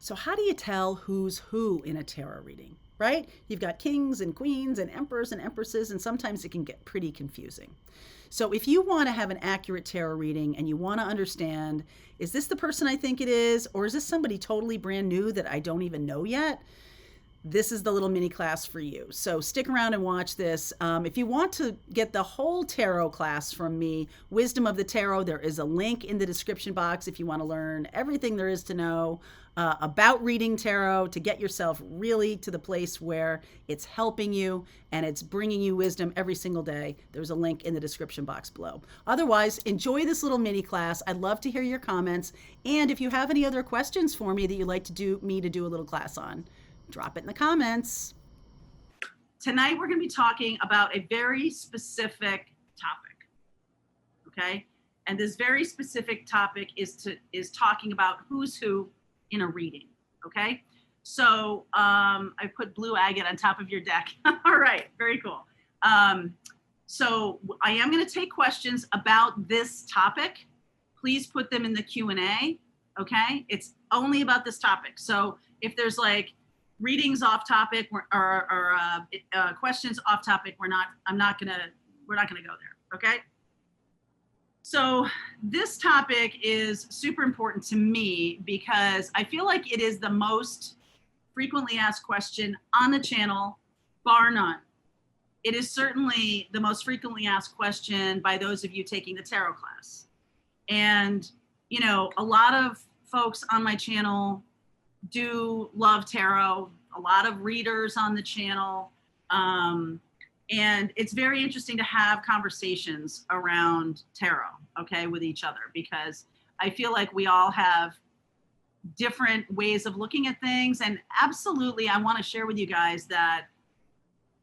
So how do you tell who's who in a tarot reading, right? You've got kings and queens and emperors and empresses, and sometimes it can get pretty confusing. So if you want to have an accurate tarot reading and you want to understand, is this the person I think it is, or is this somebody totally brand new that I don't even know yet? This is the little mini class for you. So stick around and watch this. If you want to get the whole tarot class from me, Wisdom of the Tarot, there is a link in the description box if you want to learn everything there is to know about reading tarot to get yourself really to the place where it's helping you and it's bringing you wisdom every single day. There's a link in the description box below. Otherwise, enjoy this little mini class. I'd love to hear your comments. And if you have any other questions for me that you'd like to do a little class on, drop it in the comments. Tonight, we're going to be talking about a very specific topic, okay? And this very specific topic is talking about who's who in a reading, okay? So I put blue agate on top of your deck. All right, very cool. So I am going to take questions about this topic. Please put them in the Q&A, okay? It's only about this topic. So if there's like readings off topic or questions off topic, we're not gonna go there, okay? So this topic is super important to me because I feel like it is the most frequently asked question on the channel, bar none. It is certainly the most frequently asked question by those of you taking the tarot class. And, you know, a lot of folks on my channel do love tarot, a lot of readers on the channel. And it's very interesting to have conversations around tarot, okay, with each other, because I feel like we all have different ways of looking at things. And absolutely, I want to share with you guys that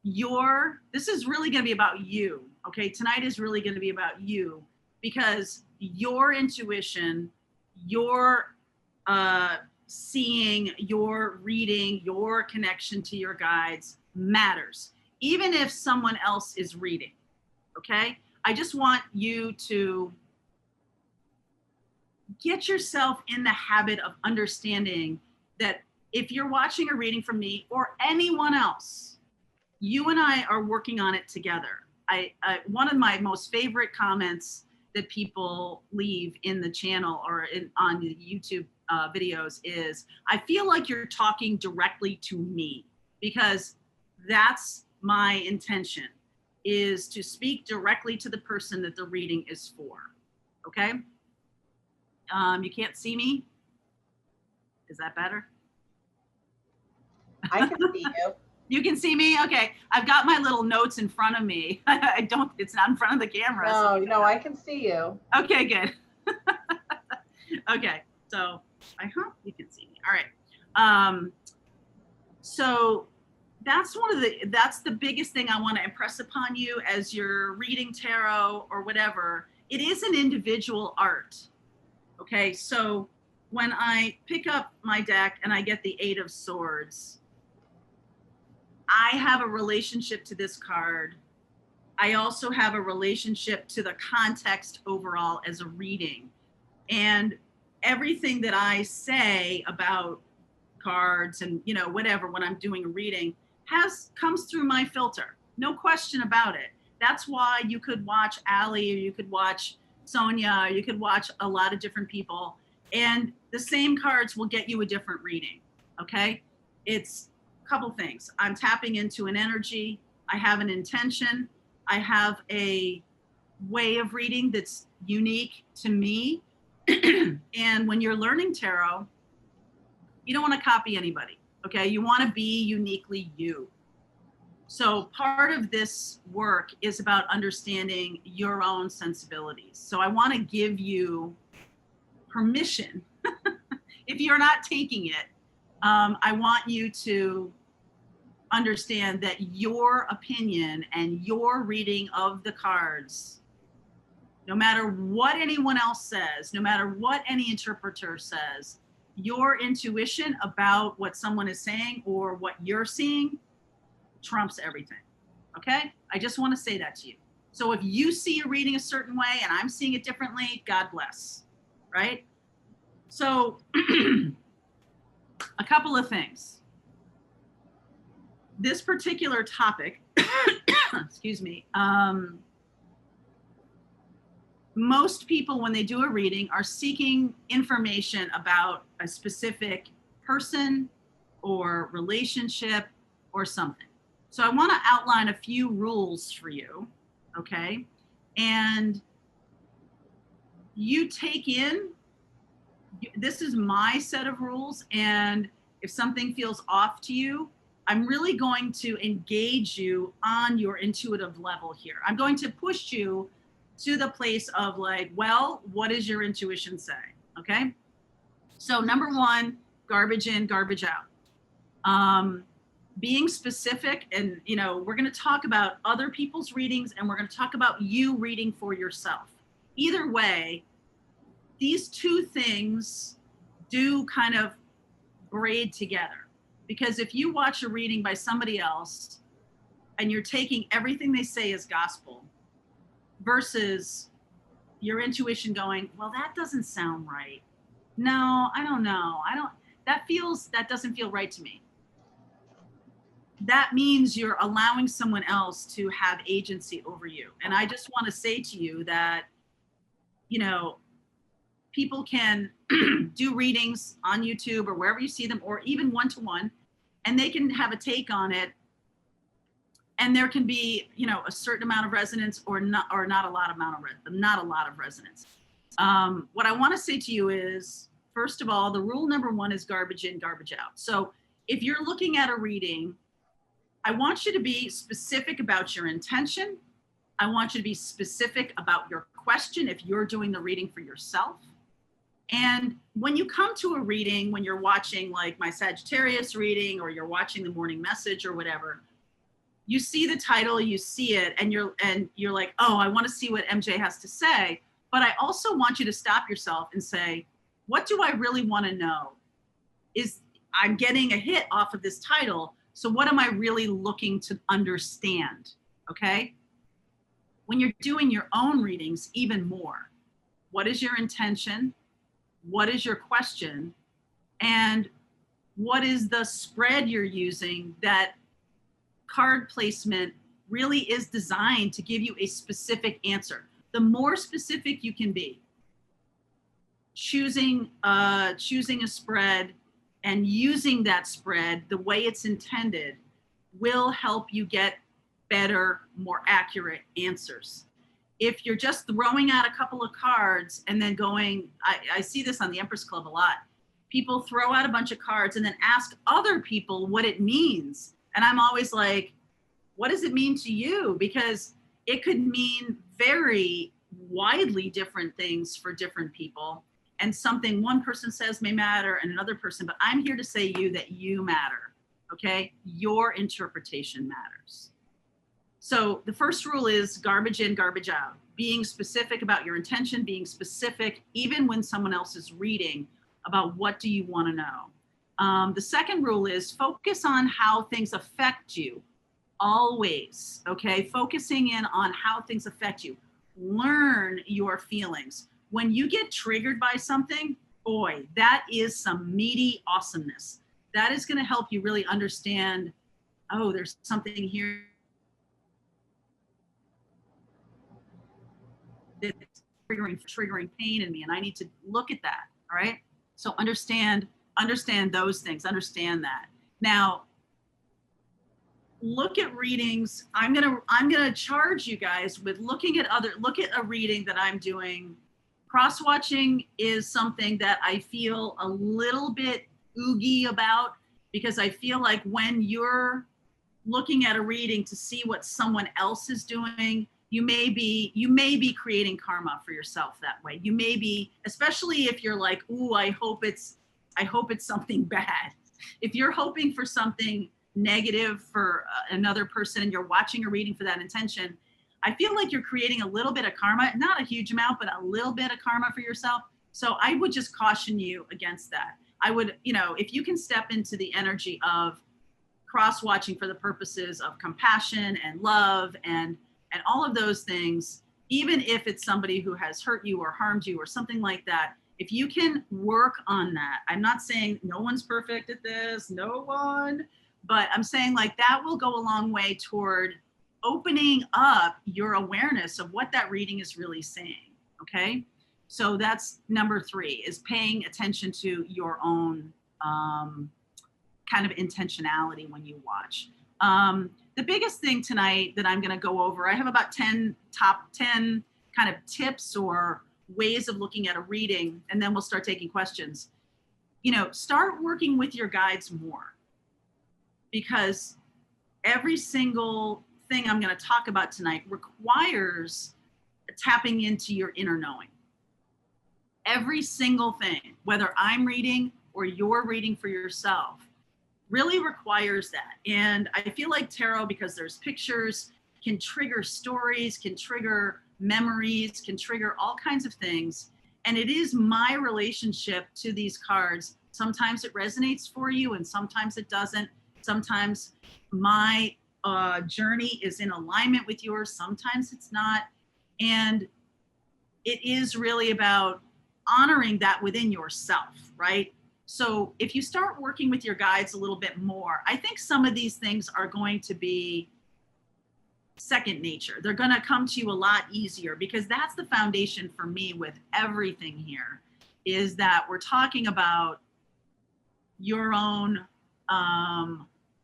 this is really going to be about you, okay? Tonight is really going to be about you because your intuition, your seeing, your reading, your connection to your guides matters, even if someone else is reading, okay? I just want you to get yourself in the habit of understanding that if you're watching a reading from me or anyone else, you and I are working on it together. One of my most favorite comments that people leave in the channel or on the YouTube videos is, I feel like you're talking directly to me, because that's my intention, is to speak directly to the person that the reading is for, okay? You can't see me? Is that better? I can see you. You can see me? Okay. I've got my little notes in front of me. It's not in front of the camera. No, I can see you. Okay, good. Okay. So I hope you can see me. All right. So that's the biggest thing I want to impress upon you as you're reading tarot or whatever. It is an individual art. Okay. So when I pick up my deck and I get the 8 of Swords, I have a relationship to this card. I also have a relationship to the context overall as a reading. And everything that I say about cards and, you know, whatever, when I'm doing a reading comes through my filter. No question about it. That's why you could watch Allie, or you could watch Sonia, or you could watch a lot of different people, and the same cards will get you a different reading, okay? It's a couple things. I'm tapping into an energy. I have an intention. I have a way of reading that's unique to me. And when you're learning tarot, you don't want to copy anybody, okay? You want to be uniquely you. So part of this work is about understanding your own sensibilities. So I want to give you permission, if you're not taking it, I want you to understand that your opinion and your reading of the cards, no matter what anyone else says, no matter what any interpreter says, your intuition about what someone is saying or what you're seeing trumps everything, okay? I just want to say that to you. So if you see a reading a certain way and I'm seeing it differently, God bless, right? So a couple of things. This particular topic, excuse me, most people, when they do a reading, are seeking information about a specific person or relationship or something. So I want to outline a few rules for you, okay? And you take in, this is my set of rules, and if something feels off to you, I'm really going to engage you on your intuitive level here. I'm going to push you to the place of like, well, what does your intuition say? Okay. So number one, garbage in, garbage out. Being specific, and we're going to talk about other people's readings, and we're going to talk about you reading for yourself. Either way, these two things do kind of braid together, because if you watch a reading by somebody else and you're taking everything they say as gospel versus your intuition going, well, that doesn't sound right. No, I don't know. That doesn't feel right to me. That means you're allowing someone else to have agency over you. And I just want to say to you that, people can do readings on YouTube or wherever you see them, or even one-to-one, and they can have a take on it. And there can be, a certain amount of resonance or not a lot of resonance. What I want to say to you is, first of all, the rule number one is garbage in, garbage out. So if you're looking at a reading, I want you to be specific about your intention. I want you to be specific about your question if you're doing the reading for yourself. And when you come to a reading, when you're watching like my Sagittarius reading, or you're watching the morning message or whatever, you see the title, you see it, and you're like, oh, I want to see what MJ has to say. But I also want you to stop yourself and say, what do I really want to know? I'm getting a hit off of this title. So what am I really looking to understand? Okay. When you're doing your own readings, even more, what is your intention? What is your question? And what is the spread you're using? That card placement really is designed to give you a specific answer. The more specific you can be, choosing a spread and using that spread the way it's intended will help you get better, more accurate answers. If you're just throwing out a couple of cards and then going, I see this on the Empress Club a lot. People throw out a bunch of cards and then ask other people what it means. And I'm always like, what does it mean to you? Because it could mean very widely different things for different people. And something one person says may matter and another person, but I'm here to say that you matter, okay? Your interpretation matters. So the first rule is garbage in, garbage out. Being specific about your intention, being specific even when someone else is reading about what do you want to know. The second rule is focus on how things affect you. Always, okay? Focusing in on how things affect you. Learn your feelings. When you get triggered by something, boy, that is some meaty awesomeness. That is going to help you really understand, oh, there's something here that's triggering pain in me, and I need to look at that. All right. So understand those things. Understand that. Now, look at readings. I'm gonna charge you guys with look at a reading that I'm doing. Cross-watching is something that I feel a little bit oogie about, because I feel like when you're looking at a reading to see what someone else is doing, you may be creating karma for yourself that way. You may be, especially if you're like, ooh, I hope it's something bad. If you're hoping for something negative for another person and you're watching a reading for that intention, I feel like you're creating a little bit of karma, not a huge amount, but a little bit of karma for yourself. So I would just caution you against that. I would, if you can step into the energy of cross-watching for the purposes of compassion and love and all of those things, even if it's somebody who has hurt you or harmed you or something like that, If you can work on that, I'm not saying no one's perfect at this, no one, but I'm saying like that will go a long way toward opening up your awareness of what that reading is really saying. Okay. So that's number 3, is paying attention to your own kind of intentionality when you watch. The biggest thing tonight that I'm going to go over, I have about top 10 kind of tips or ways of looking at a reading, and then we'll start taking questions. You know, start working with your guides more, because every single thing I'm going to talk about tonight requires tapping into your inner knowing. Every single thing, whether I'm reading or you're reading for yourself, really requires that. And I feel like tarot, because there's pictures, can trigger stories, can trigger memories, can trigger all kinds of things. And it is my relationship to these cards. Sometimes it resonates for you and sometimes it doesn't. Sometimes my journey is in alignment with yours, sometimes it's not. And it is really about honoring that within yourself, right? So if you start working with your guides a little bit more, I think some of these things are going to be second nature. They're going to come to you a lot easier, because that's the foundation for me with everything here, is that we're talking about your own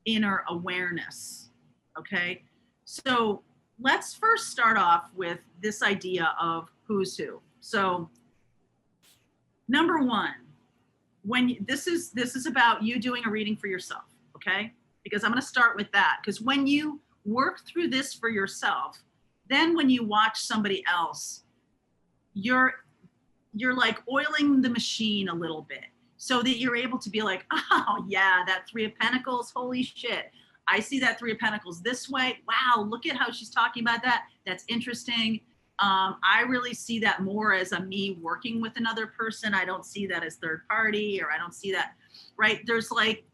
inner awareness. Okay. So let's first start off with this idea of who's who. So number 1, when this is about you doing a reading for yourself, okay? Because I'm going to start with that, because when you work through this for yourself, then when you watch somebody else, you're like oiling the machine a little bit, so that you're able to be like, oh yeah, that 3 of Pentacles, holy shit, I see that 3 of Pentacles this way. Wow, look at how she's talking about that. That's interesting. I really see that more as a me working with another person. I don't see that as third party, or I don't see that, right? There's like,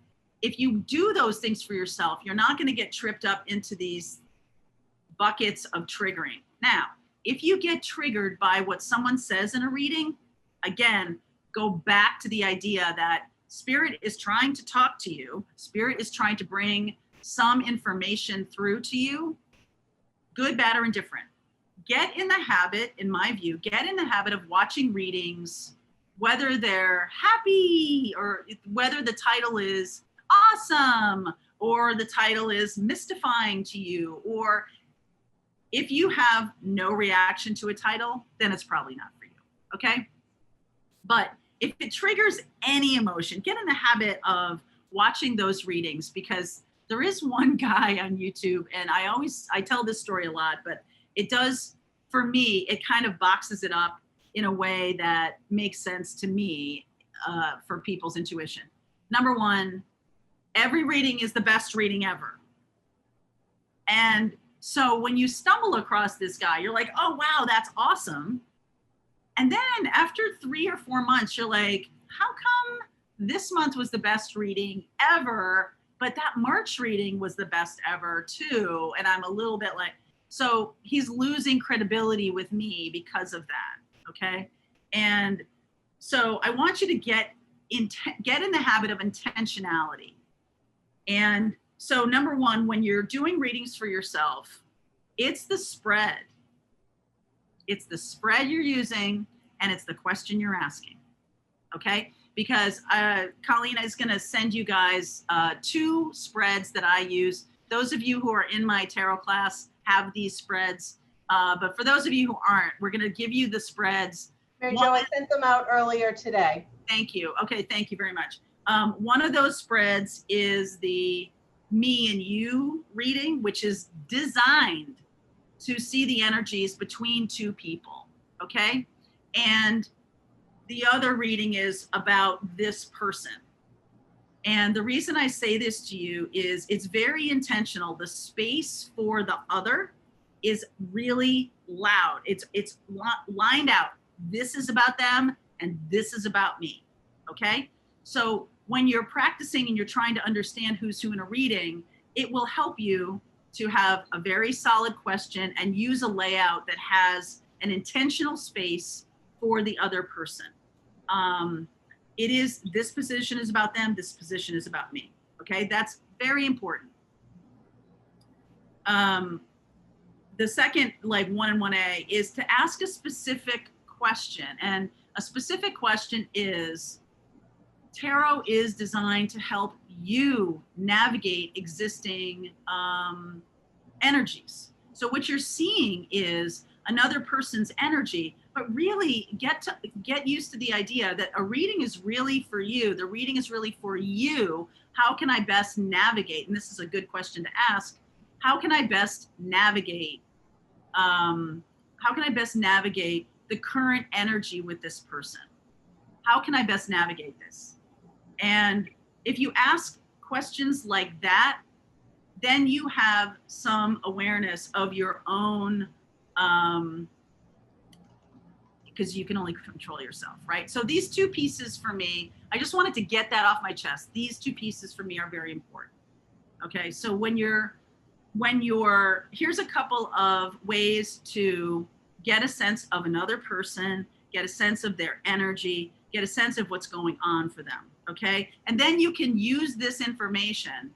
if you do those things for yourself, you're not going to get tripped up into these buckets of triggering. Now, if you get triggered by what someone says in a reading, again, go back to the idea that Spirit is trying to talk to you. Spirit is trying to bring some information through to you, good, bad, or indifferent. Get in the habit, in my view, get in the habit of watching readings, whether they're happy or whether the title is awesome or the title is mystifying to you, or if you have no reaction to a title, then it's probably not for you, okay? But if it triggers any emotion, get in the habit of watching those readings, because there is one guy on YouTube, and I tell this story a lot, but it does, for me, it kind of boxes it up in a way that makes sense to me for people's intuition. Number 1, every reading is the best reading ever. And so when you stumble across this guy, you're like, oh, wow, that's awesome. And then after 3 or 4 months, you're like, how come this month was the best reading ever, but that March reading was the best ever too? And I'm a little bit like, so he's losing credibility with me because of that, okay? And so I want you to get in the habit of intentionality. And so number 1, when you're doing readings for yourself, it's the spread. It's the spread you're using, and it's the question you're asking, okay? Because Colleen is gonna send you guys 2 spreads that I use. Those of you who are in my tarot class have these spreads, but for those of you who aren't, we're gonna give you the spreads. Mary Jo, I sent them out earlier today. Thank you. Okay, thank you very much. One of those spreads is the me and you reading, which is designed to see the energies between 2 people, okay? And the other reading is about this person. And the reason I say this to you is it's very intentional. The space for the other is really loud. It's lined out. This is about them and this is about me, okay? So when you're practicing and you're trying to understand who's who in a reading, it will help you to have a very solid question and use a layout that has an intentional space for the other person. It is, this position is about them, this position is about me. Okay, that's very important. The second, like 1 and 1A, is to ask a specific question. And a specific question is, tarot is designed to help you navigate existing energies. So what you're seeing is another person's energy, but really get used to the idea that a reading is really for you. The reading is really for you. How can I best navigate? And this is a good question to ask. How can I best navigate? How can I best navigate the current energy with this person? How can I best navigate this? And if you ask questions like that, then you have some awareness of your own, because you can only control yourself, right? So these two pieces for me, I just wanted to get that off my chest. These two pieces for me are very important. Okay, so when you're, here's a couple of ways to get a sense of another person, get a sense of their energy, get a sense of what's going on for them, okay? And then you can use this information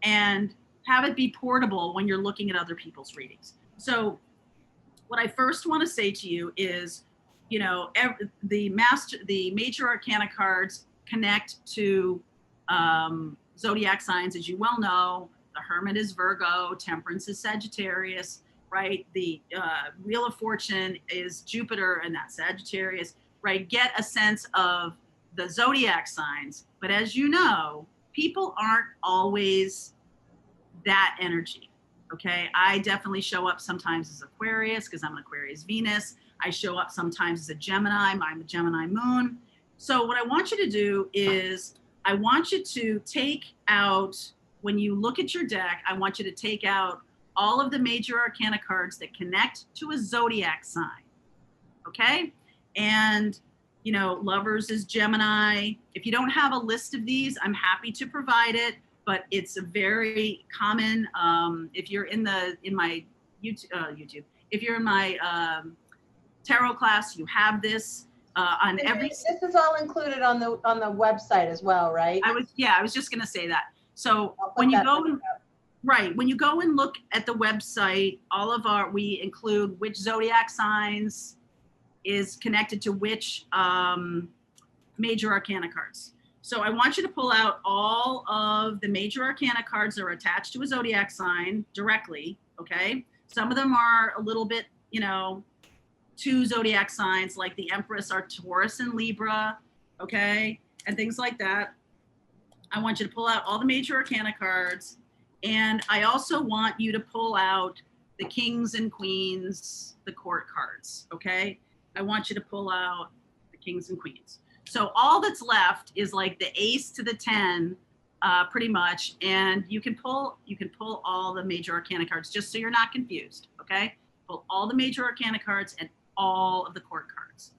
and have it be portable when you're looking at other people's readings. So what I first want to say to you is, you know, the major arcana cards connect to zodiac signs, as you well know. The Hermit is Virgo, Temperance is Sagittarius, right? The Wheel of Fortune is Jupiter, and that's Sagittarius, right? Get a sense of the zodiac signs. But as you know, people aren't always that energy, okay? I definitely show up sometimes as Aquarius because I'm an Aquarius Venus. I show up sometimes as a Gemini. I'm a Gemini moon. So what I want you to do is I want you to take out, when you look at your deck, I want you to take out all of the major arcana cards that connect to a zodiac sign, okay? And, you know, Lovers is Gemini. If you don't have a list of these, I'm happy to provide it, but it's a very common, if you're in my YouTube, if you're in my tarot class, you have this on every. This is all included on the website as well, right? I was just gonna say that. So when you go and, right, when you go and look at the website, we include which zodiac signs is connected to which major arcana cards. So I want you to pull out all of the major arcana cards that are attached to a zodiac sign directly, okay? Some of them are a little bit, you know, to zodiac signs, like the Empress are Taurus and Libra, okay? And things like that. I want you to pull out all the major arcana cards. And I also want you to pull out the Kings and Queens, the court cards, okay? I want you to pull out the Kings and Queens. So all that's left is like the ace to the 10, pretty much. And you can pull all the major arcana cards just so you're not confused, okay? Pull all the major arcana cards and all of the court cards.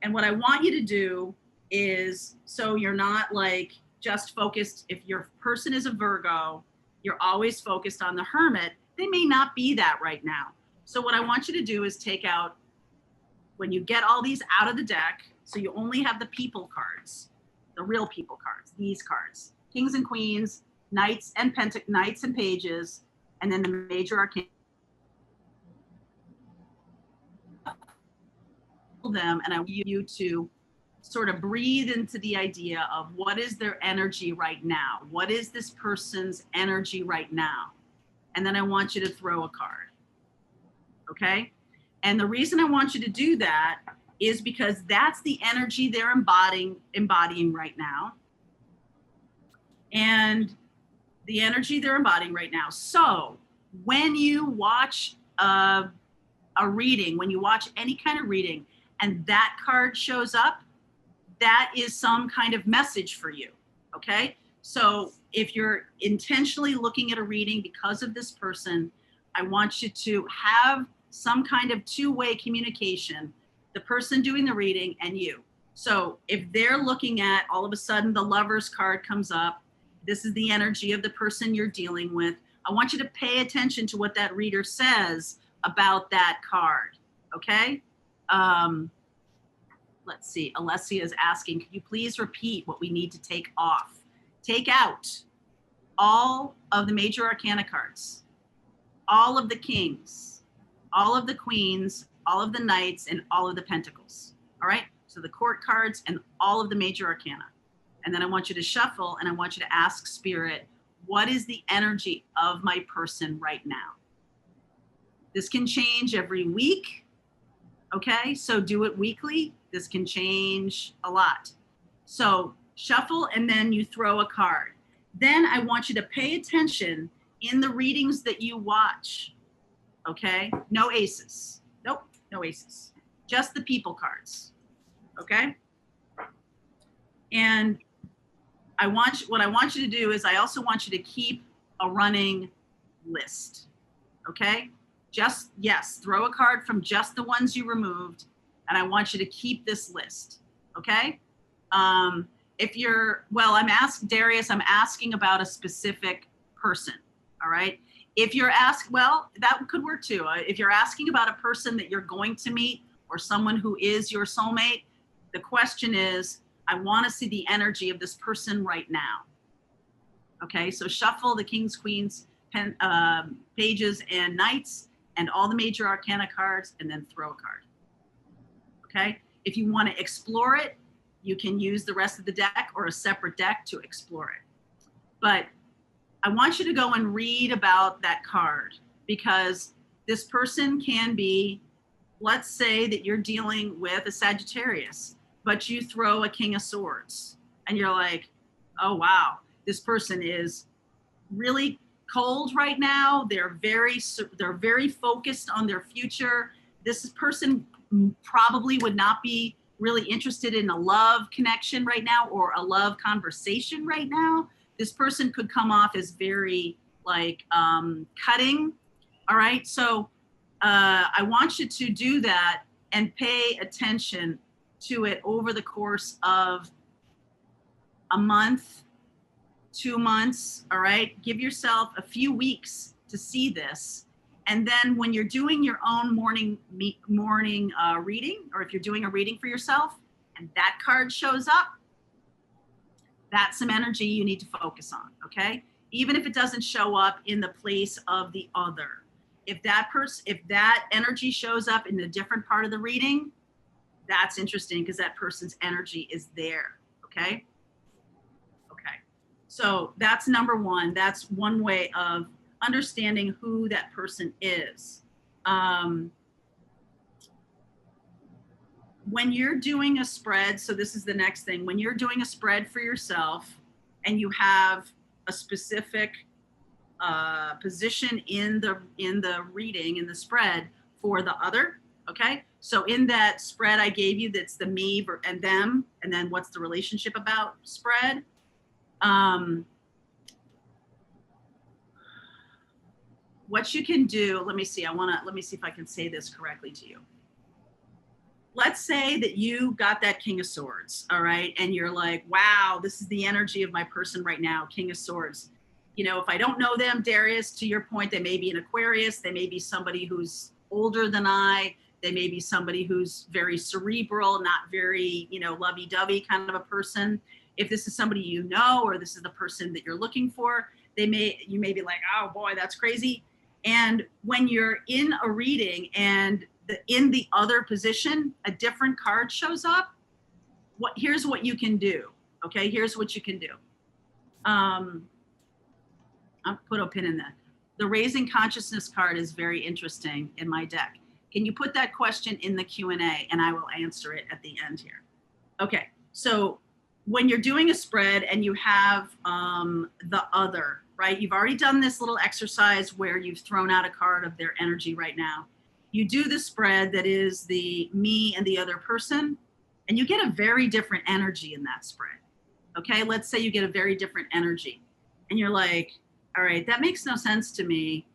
And what I want you to do is, so you're not like just focused, if your person is a Virgo, you're always focused on the Hermit. They may not be that right now. So what I want you to do is take out, when you get all these out of the deck, so you only have the people cards, the real people cards, these cards, Kings and Queens, Knights and Pages, and then the major arcana. Them, and I want you to sort of breathe into the idea of what is their energy right now? What is this person's energy right now? And then I want you to throw a card, okay? And the reason I want you to do that is because that's the energy they're embodying right now. And the energy they're embodying right now. So when you watch a reading, when you watch any kind of reading, and that card shows up, that is some kind of message for you, okay? So if you're intentionally looking at a reading because of this person, I want you to have some kind of two-way communication, the person doing the reading and you. So if they're looking at, all of a sudden the Lovers card comes up, this is the energy of the person you're dealing with. I want you to pay attention to what that reader says about that card, okay? let's see, Alessia is asking, could you please repeat what we need to take off? Take out all of the major arcana cards, all of the kings, all of the queens, all of the knights, and all of the pentacles. All right? So the court cards and all of the major arcana. And then I want you to shuffle and I want you to ask Spirit, what is the energy of my person right now? This can change every week. Okay? So do it weekly. This can change a lot. So shuffle and then you throw a card. Then I want you to pay attention in the readings that you watch. Okay? No aces. Nope, no aces. Just the people cards. Okay? And what I want you to do is I also want you to keep a running list. Okay? Just, yes, throw a card from just the ones you removed, and I want you to keep this list. Okay? If you're, well, Darius, I'm asking about a specific person. All right? If you're well, that could work too. If you're asking about a person that you're going to meet or someone who is your soulmate, the question is, I want to see the energy of this person right now. Okay, so shuffle the kings, queens, pages, and knights, and all the major arcana cards, and then throw a card. Okay, if you want to explore it, you can use the rest of the deck or a separate deck to explore it. But I want you to go and read about that card, because this person can be, let's say that you're dealing with a Sagittarius, but you throw a King of Swords and you're like, oh, wow, this person is really cold right now. They're very focused on their future. This person probably would not be really interested in a love connection right now or a love conversation right now. This person could come off as very like cutting. All right. So I want you to do that and pay attention to it over the course of a month, 2 months. All right. Give yourself a few weeks to see this. And then when you're doing your own morning reading, or if you're doing a reading for yourself and that card shows up, that's some energy you need to focus on, okay? Even if it doesn't show up in the place of the other. If that energy shows up in a different part of the reading, that's interesting because that person's energy is there, okay? Okay, so that's number one. That's one way of understanding who that person is. When you're doing a spread, so this is the next thing, when you're doing a spread for yourself and you have a specific position in the reading, in the spread for the other, okay? So in that spread I gave you, that's the me and them, and then what's the relationship about spread. What you can do, let me see if I can say this correctly to you. Let's say that you got that King of Swords, all right? And you're like, wow, this is the energy of my person right now, King of Swords. You know, if I don't know them, Darius, to your point, they may be an Aquarius. They may be somebody who's older than I. They may be somebody who's very cerebral, not very, lovey-dovey kind of a person. If this is somebody you know, or this is the person that you're looking for, you may be like, oh boy, that's crazy. And when you're in a reading and in the other position, a different card shows up, here's what you can do, okay? Here's what you can do. I'll put a pin in that. The Raising Consciousness card is very interesting in my deck. Can you put that question in the Q&A and I will answer it at the end here. Okay, so when you're doing a spread and you have the other, right? You've already done this little exercise where you've thrown out a card of their energy right now. You do the spread that is the me and the other person, and you get a very different energy in that spread. Okay, let's say you get a very different energy. And you're like, all right, that makes no sense to me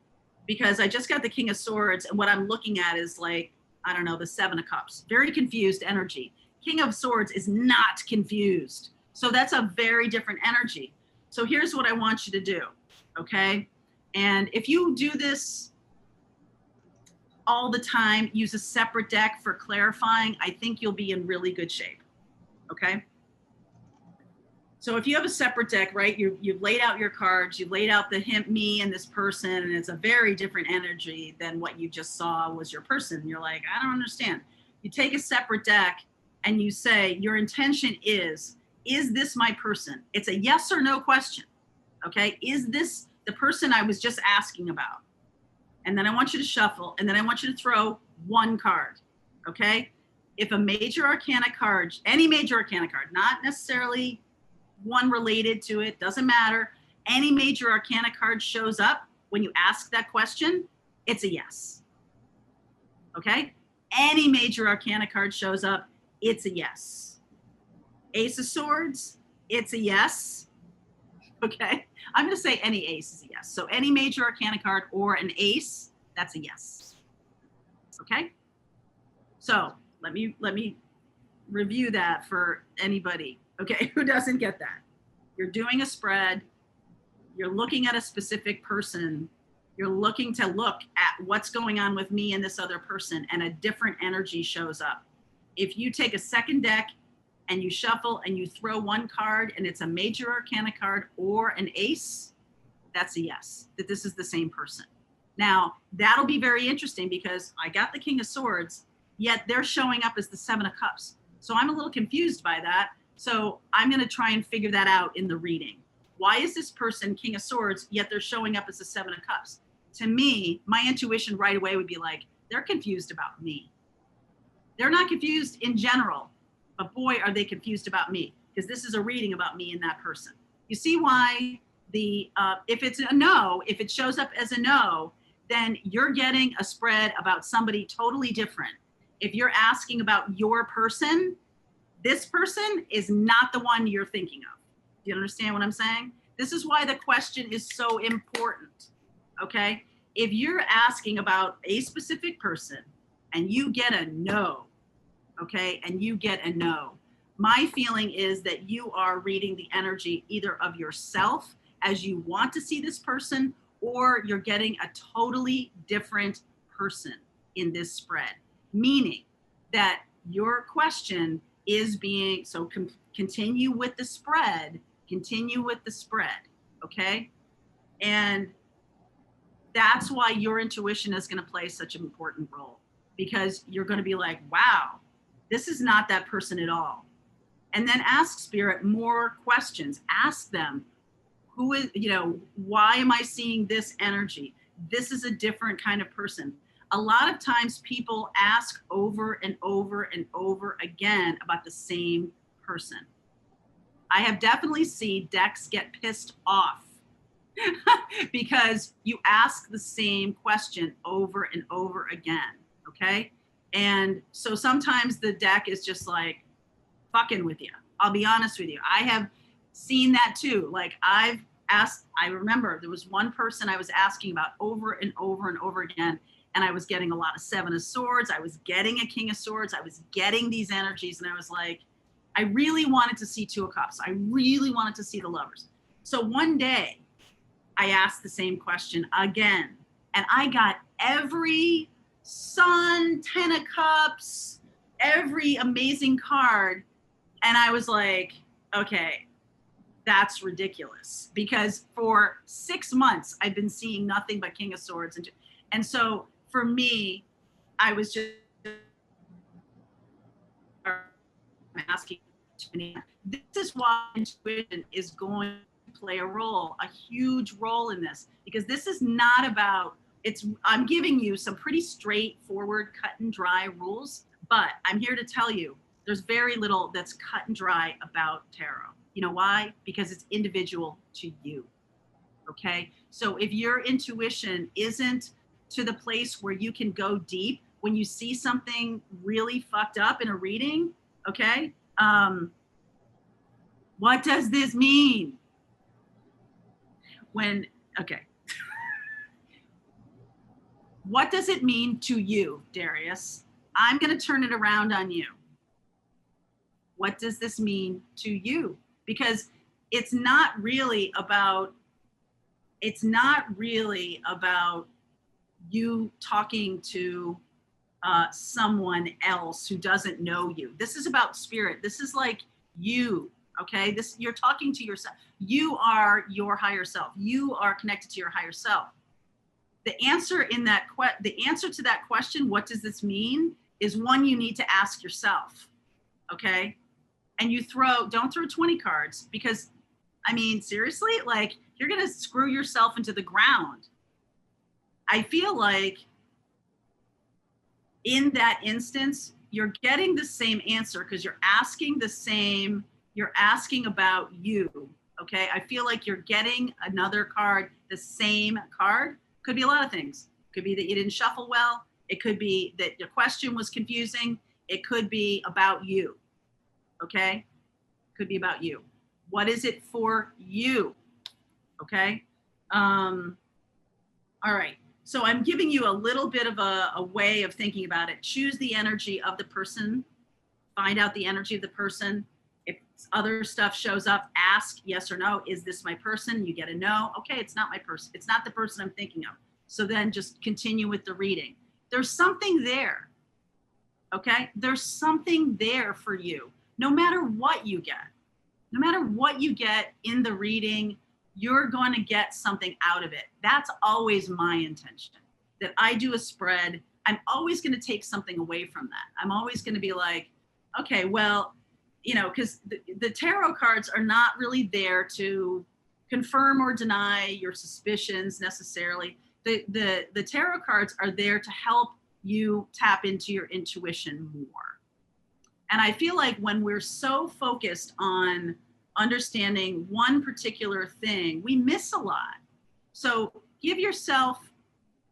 because I just got the King of Swords, and what I'm looking at is like, I don't know, the Seven of Cups. Very confused energy. King of Swords is not confused. So that's a very different energy. So here's what I want you to do, okay? And if you do this all the time. Use a separate deck for clarifying. I think you'll be in really good shape. Okay. So if you have a separate deck, right, you've laid out your cards, you've laid out the me and this person, and it's a very different energy than what you just saw was your person. You're like, I don't understand. You take a separate deck and you say, your intention is this my person? It's a yes or no question. Okay. Is this the person I was just asking about? And then I want you to shuffle, and then I want you to throw one card. Okay. If a major arcana card, any major arcana card, not necessarily one related to it, doesn't matter. Any major arcana card shows up when you ask that question, it's a yes. Okay? Any major arcana card shows up, it's a yes. Ace of Swords, it's a yes. Okay? I'm going to say any ace is a yes. So any major arcana card or an ace, that's a yes. Okay? So let me review that for anybody. Okay, who doesn't get that? You're doing a spread. You're looking at a specific person. You're looking to look at what's going on with me and this other person, and a different energy shows up. If you take a second deck and you shuffle and you throw one card and it's a major arcana card or an ace, that's a yes, that this is the same person. Now, that'll be very interesting because I got the King of Swords, yet they're showing up as the Seven of Cups. So I'm a little confused by that. So I'm going to try and figure that out in the reading. Why is this person King of Swords, yet they're showing up as the Seven of Cups? To me, my intuition right away would be like, they're confused about me. They're not confused in general, but boy, are they confused about me, because this is a reading about me and that person. You see why if it's a no, if it shows up as a no, then you're getting a spread about somebody totally different. If you're asking about your person, this person is not the one you're thinking of. Do you understand what I'm saying? This is why the question is so important, okay? If you're asking about a specific person and you get a no, okay, and you get a no, my feeling is that you are reading the energy either of yourself as you want to see this person, or you're getting a totally different person in this spread, meaning that your question is being, so continue with the spread, okay? And that's why your intuition is going to play such an important role, because you're going to be like, wow, this is not that person at all. And then ask Spirit more questions. Ask them, who is, why am I seeing this energy? This is a different kind of person. A lot of times people ask over and over and over again about the same person. I have definitely seen decks get pissed off because you ask the same question over and over again, okay? And so sometimes the deck is just like fucking with you. I'll be honest with you. I have seen that too. Like I remember there was one person I was asking about over and over and over again, and I was getting a lot of Seven of Swords. I was getting a King of Swords. I was getting these energies, and I was like, I really wanted to see Two of Cups. I really wanted to see the Lovers. So one day I asked the same question again, and I got every Sun, 10 of Cups, every amazing card. And I was like, okay, that's ridiculous, because for 6 months I've been seeing nothing but King of Swords. And so for me, I was just asking. This is why intuition is going to play a role, a huge role in this, because this is not about, I'm giving you some pretty straightforward, cut and dry rules, but I'm here to tell you there's very little that's cut and dry about tarot. You know why? Because it's individual to you. Okay. So if your intuition isn't to the place where you can go deep when you see something really fucked up in a reading, okay, what does this mean? Okay. What does it mean to you, Darius? I'm going to turn it around on you. What does this mean to you? Because it's not really about you talking to someone else who doesn't know you. This is about spirit. This is like you, okay? You're talking to yourself. You are your higher self. You are connected to your higher self. The answer to that question, what does this mean, is one you need to ask yourself, okay? And don't throw 20 cards, because I mean, seriously, like, you're gonna screw yourself into the ground. I feel like in that instance, you're getting the same answer because you're asking about you, okay? I feel like you're getting another card, the same card. Could be a lot of things. Could be that you didn't shuffle well. It could be that your question was confusing. It could be about you, okay? Could be about you. What is it for you, okay? All right. So I'm giving you a little bit of a way of thinking about it. Choose the energy of the person. Find out the energy of the person. If other stuff shows up, ask yes or no. Is this my person? You get a no. Okay, it's not my person. It's not the person I'm thinking of. So then just continue with the reading. There's something there, okay? There's something there for you, no matter what you get. No matter what you get in the reading, you're going to get something out of it. That's always my intention. That I do a spread, I'm always going to take something away from that. I'm always going to be like, okay, well, you know, because the tarot cards are not really there to confirm or deny your suspicions necessarily. The tarot cards are there to help you tap into your intuition more. And I feel like when we're so focused on understanding one particular thing, we miss a lot. So give yourself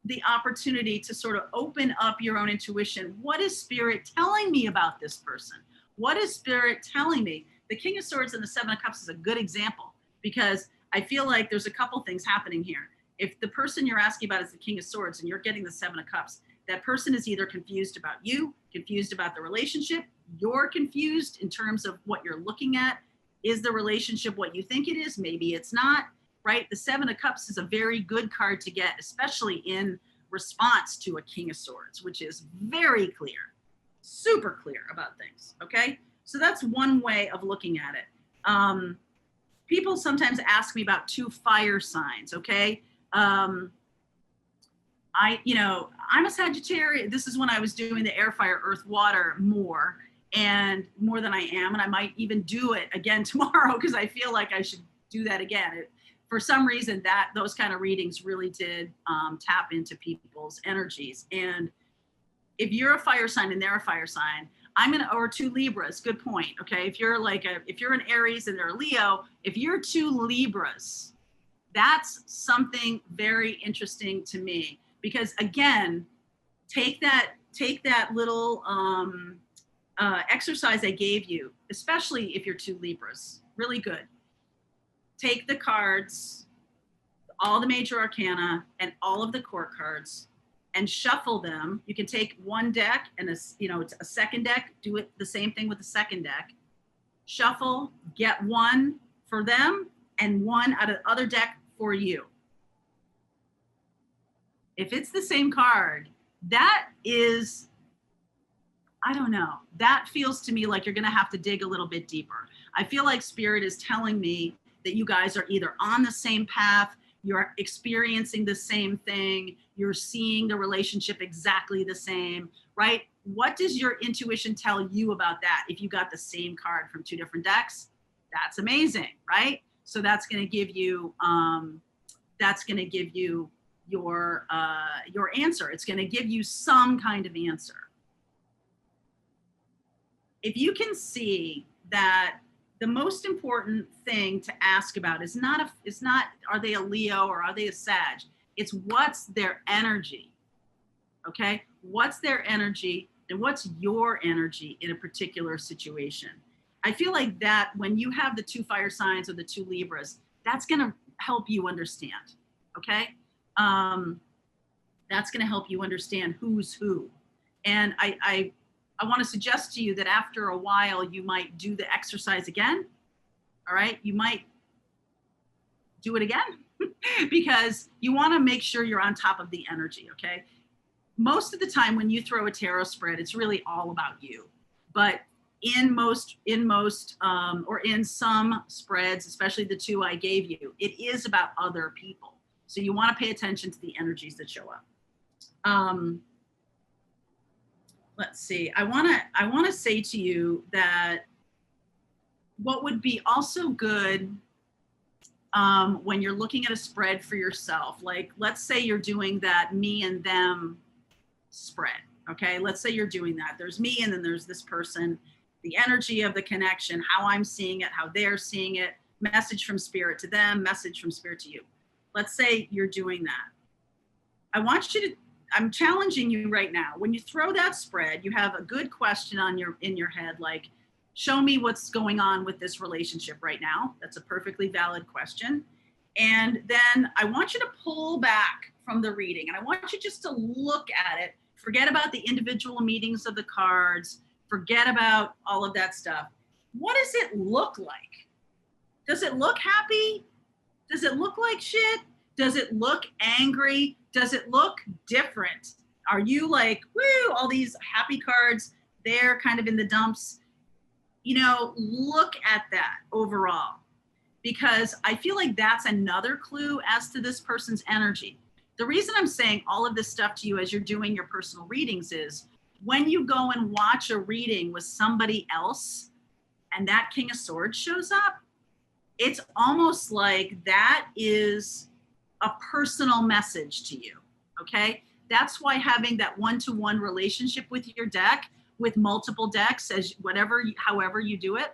the opportunity to sort of open up your own intuition. What is spirit telling me about this person? What is spirit telling me? The King of Swords and the Seven of Cups is a good example, because I feel like there's a couple things happening here. If the person you're asking about is the King of Swords and you're getting the Seven of Cups, that person is either confused about you, confused about the relationship, you're confused in terms of what you're looking at. Is the relationship what you think it is? Maybe it's not, right? The Seven of Cups is a very good card to get, especially in response to a King of Swords, which is very clear, super clear about things, okay? So that's one way of looking at it. People sometimes ask me about two fire signs, okay? I'm a Sagittarius. This is when I was doing the air, fire, earth, water more than I am. And I might even do it again tomorrow because I feel like I should do that again. For some reason, those kind of readings really did tap into people's energies. And if you're a fire sign and they're a fire sign, or two Libras, good point. Okay. If you're an Aries and they're a Leo, if you're two Libras, that's something very interesting to me, because again, take that little exercise I gave you, especially if you're two Libras, really good. Take the cards, all the major arcana and all of the court cards, and shuffle them. You can take one deck and a second deck, do it the same thing with the second deck. Shuffle, get one for them and one out of the other deck for you. If it's the same card, that is, I don't know, that feels to me like you're gonna have to dig a little bit deeper. I feel like Spirit is telling me that you guys are either on the same path, you're experiencing the same thing, you're seeing the relationship exactly the same, right? What does your intuition tell you about that? If you got the same card from two different decks, that's amazing, right? So that's going to give you your answer. It's going to give you some kind of answer. If you can see that the most important thing to ask about is not are they a Leo or are they a Sag? It's what's their energy, okay? What's their energy and what's your energy in a particular situation? I feel like that when you have the two fire signs or the two Libras, that's gonna help you understand, okay? That's gonna help you understand who's who. And I want to suggest to you that after a while, you might do the exercise again. All right. You might do it again because you want to make sure you're on top of the energy, okay? Most of the time when you throw a tarot spread, it's really all about you. But in some spreads, especially the two I gave you, it is about other people. So you want to pay attention to the energies that show up. Let's see. I want to say to you that what would be also good when you're looking at a spread for yourself, like let's say you're doing that me and them spread, okay? Let's say you're doing that. There's me and then there's this person, the energy of the connection, how I'm seeing it, how they're seeing it, message from spirit to them, message from spirit to you. Let's say you're doing that. I'm challenging you right now. When you throw that spread, you have a good question in your head, like, show me what's going on with this relationship right now. That's a perfectly valid question. And then I want you to pull back from the reading and I want you just to look at it. Forget about the individual meanings of the cards. Forget about all of that stuff. What does it look like? Does it look happy? Does it look like shit? Does it look angry? Does it look different? Are you like, woo, all these happy cards, they're kind of in the dumps? You know, look at that overall, because I feel like that's another clue as to this person's energy. The reason I'm saying all of this stuff to you as you're doing your personal readings is when you go and watch a reading with somebody else and that King of Swords shows up, it's almost like that is a personal message to you, okay? That's why having that one-to-one relationship with your deck, with multiple decks, however you do it,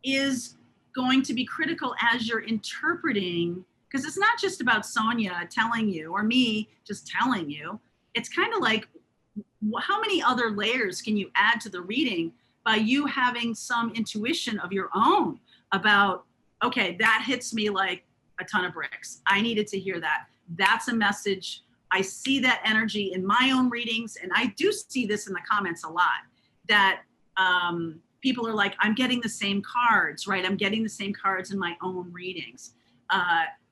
is going to be critical as you're interpreting, because it's not just about Sonia telling you or me just telling you. It's kind of like, how many other layers can you add to the reading by you having some intuition of your own about, okay, that hits me like a ton of bricks. I needed to hear that. That's a message. I see that energy in my own readings. And I do see this in the comments a lot, that people are like, I'm getting the same cards, right? I'm getting the same cards in my own readings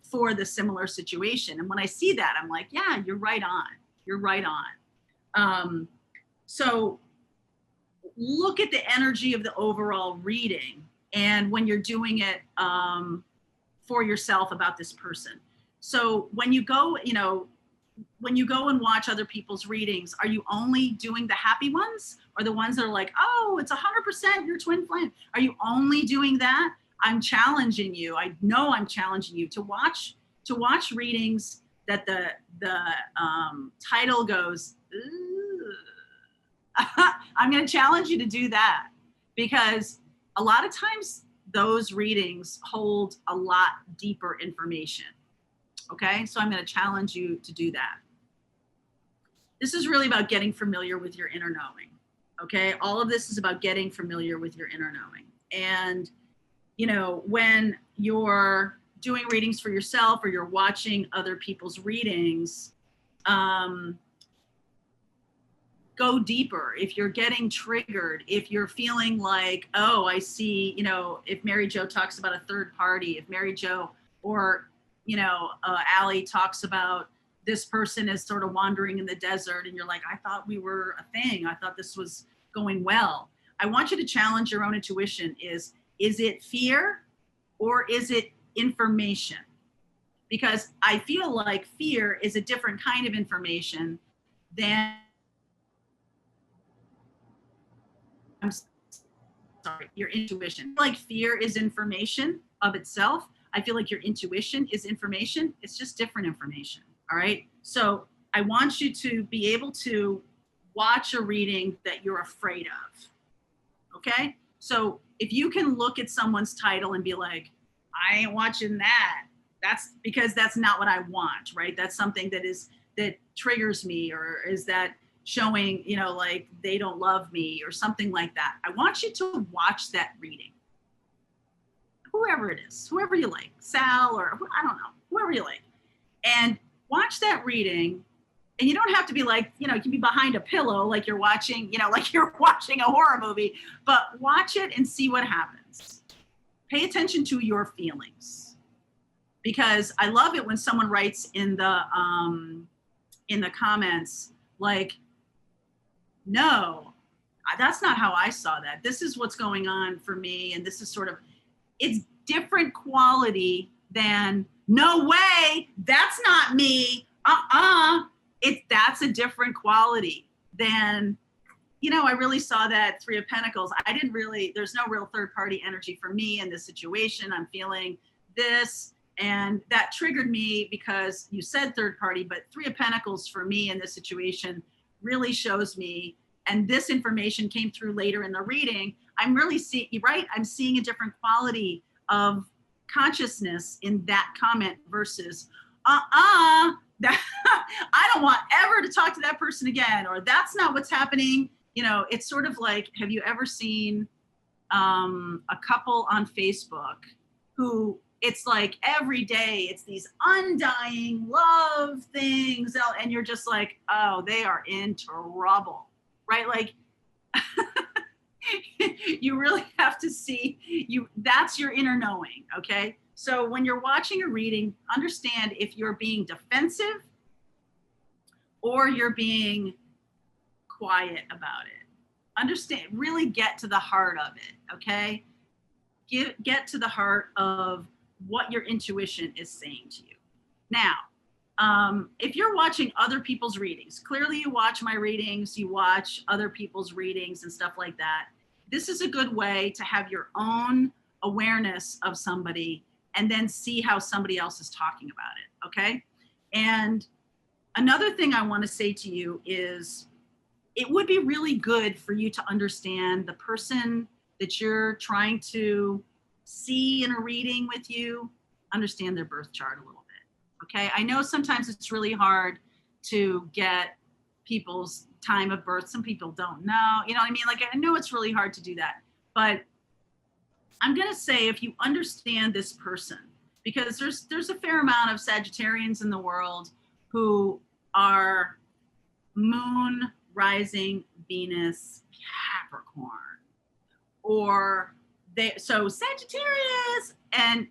for the similar situation. And when I see that, I'm like, yeah, you're right on. You're right on. So look at the energy of the overall reading. And when you're doing it for yourself about this person. So when you go, when you go and watch other people's readings, are you only doing the happy ones or the ones that are like, oh, it's 100% your twin flame? Are you only doing that? I'm challenging you. I know I'm challenging you to watch readings that the title goes, I'm going to challenge you to do that, because a lot of times those readings hold a lot deeper information. Okay, so I'm going to challenge you to do that. This is really about getting familiar with your inner knowing. Okay, all of this is about getting familiar with your inner knowing. And, when you're doing readings for yourself or you're watching other people's readings, go deeper. If you're getting triggered, if you're feeling like, oh, I see, if Mary Jo talks about a third party, if Mary Jo or Allie talks about this person is sort of wandering in the desert and you're like, I thought we were a thing. I thought this was going well. I want you to challenge your own intuition. Is it fear or is it information? Because I feel like fear is a different kind of information than, I'm sorry, your intuition. Like fear is information of itself. I feel like your intuition is information. It's just different information. All right. So I want you to be able to watch a reading that you're afraid of. Okay. So if you can look at someone's title and be like, I ain't watching that. That's because that's not what I want. Right. That's something that triggers me, or is that showing, like they don't love me or something like that. I want you to watch that reading. Whoever it is, whoever you like, Sal, or I don't know, whoever you like, and watch that reading. And you don't have to be like, you can be behind a pillow like you're watching, like you're watching a horror movie, but watch it and see what happens. pay attention to your feelings, because I love it when someone writes in the comments, like, no, that's not how I saw that. This is what's going on for me. And this is sort of, it's different quality than, no way, that's not me. That's a different quality than, I really saw that Three of Pentacles. There's no real third party energy for me in this situation. I'm feeling this, and that triggered me because you said third party, but Three of Pentacles for me in this situation really shows me, and this information came through later in the reading, I'm really seeing, right? I'm seeing a different quality of consciousness in that comment versus, that I don't want ever to talk to that person again, or that's not what's happening. It's sort of like, have you ever seen a couple on Facebook who it's like every day it's these undying love things, and you're just like, oh, they are in trouble, right? Like, you really have to see that's your inner knowing. Okay. So when you're watching a reading, understand if you're being defensive or you're being quiet about it. Understand, really get to the heart of it. Okay. Get to the heart of what your intuition is saying to you. Now, if you're watching other people's readings, clearly you watch my readings, you watch other people's readings and stuff like that. This is a good way to have your own awareness of somebody and then see how somebody else is talking about it, okay? And another thing I want to say to you is it would be really good for you to understand the person that you're trying to see in a reading with you, understand their birth chart a little bit, okay? I know sometimes it's really hard to get people's time of birth. Some people don't know, you know what I mean? Like, I know it's really hard to do that, but I'm going to say, if you understand this person, because there's a fair amount of Sagittarians in the world who are moon, rising, Venus, Capricorn, or so Sagittarius, and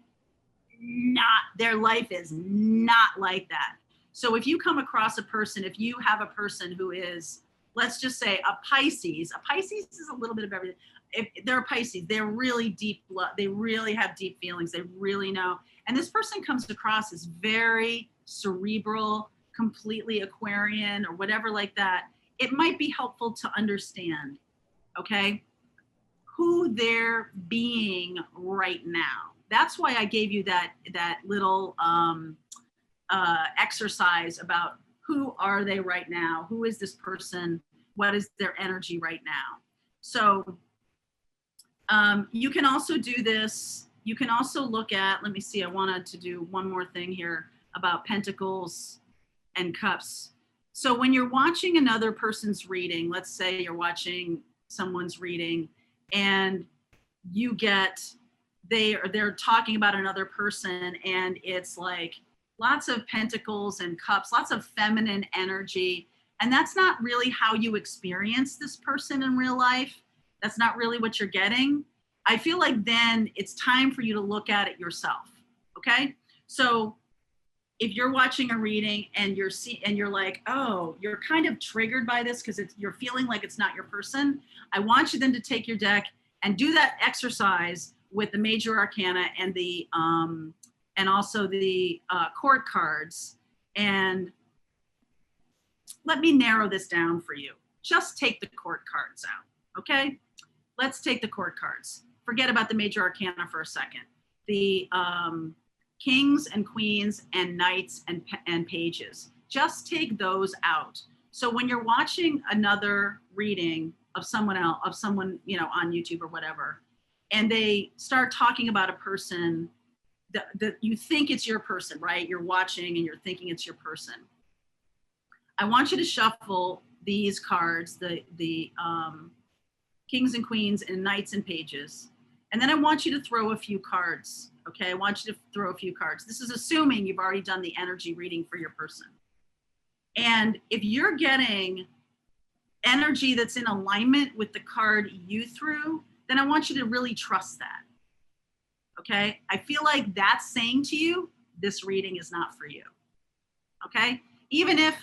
their life is not like that. So if you come across a person, if you have a person who is, let's just say a Pisces is a little bit of everything. If they're a Pisces, they're really deep, they really have deep feelings, they really know. And this person comes across as very cerebral, completely Aquarian or whatever like that. It might be helpful to understand, okay, who they're being right now. That's why I gave you that little exercise about who are they right now? Who is this person? What is their energy right now? So you can also do this. You can also look at, let me see, I wanted to do one more thing here about Pentacles and Cups. So when you're watching another person's reading, let's say you're watching someone's reading and you get, they're talking about another person and it's like lots of Pentacles and Cups, lots of feminine energy. And that's not really how you experience this person in real life. That's not really what you're getting. I feel like then it's time for you to look at it yourself. Okay. So if you're watching a reading and you're like, oh, you're kind of triggered by this because you're feeling like it's not your person, I want you then to take your deck and do that exercise with the major arcana and the and also the court cards. And let me narrow this down for you. Just take the court cards out, okay? Let's take the court cards. Forget about the major arcana for a second. The kings and queens and knights and pages. Just take those out. So when you're watching another reading of someone else, of someone, on YouTube or whatever, and they start talking about a person that you think it's your person, right? You're watching and you're thinking it's your person. I want you to shuffle these cards, the kings and queens and knights and pages. And then I want you to throw a few cards. Okay, I want you to throw a few cards. This is assuming you've already done the energy reading for your person. And if you're getting energy that's in alignment with the card you threw, then I want you to really trust that. Okay. I feel like that's saying to you, this reading is not for you. Okay. Even if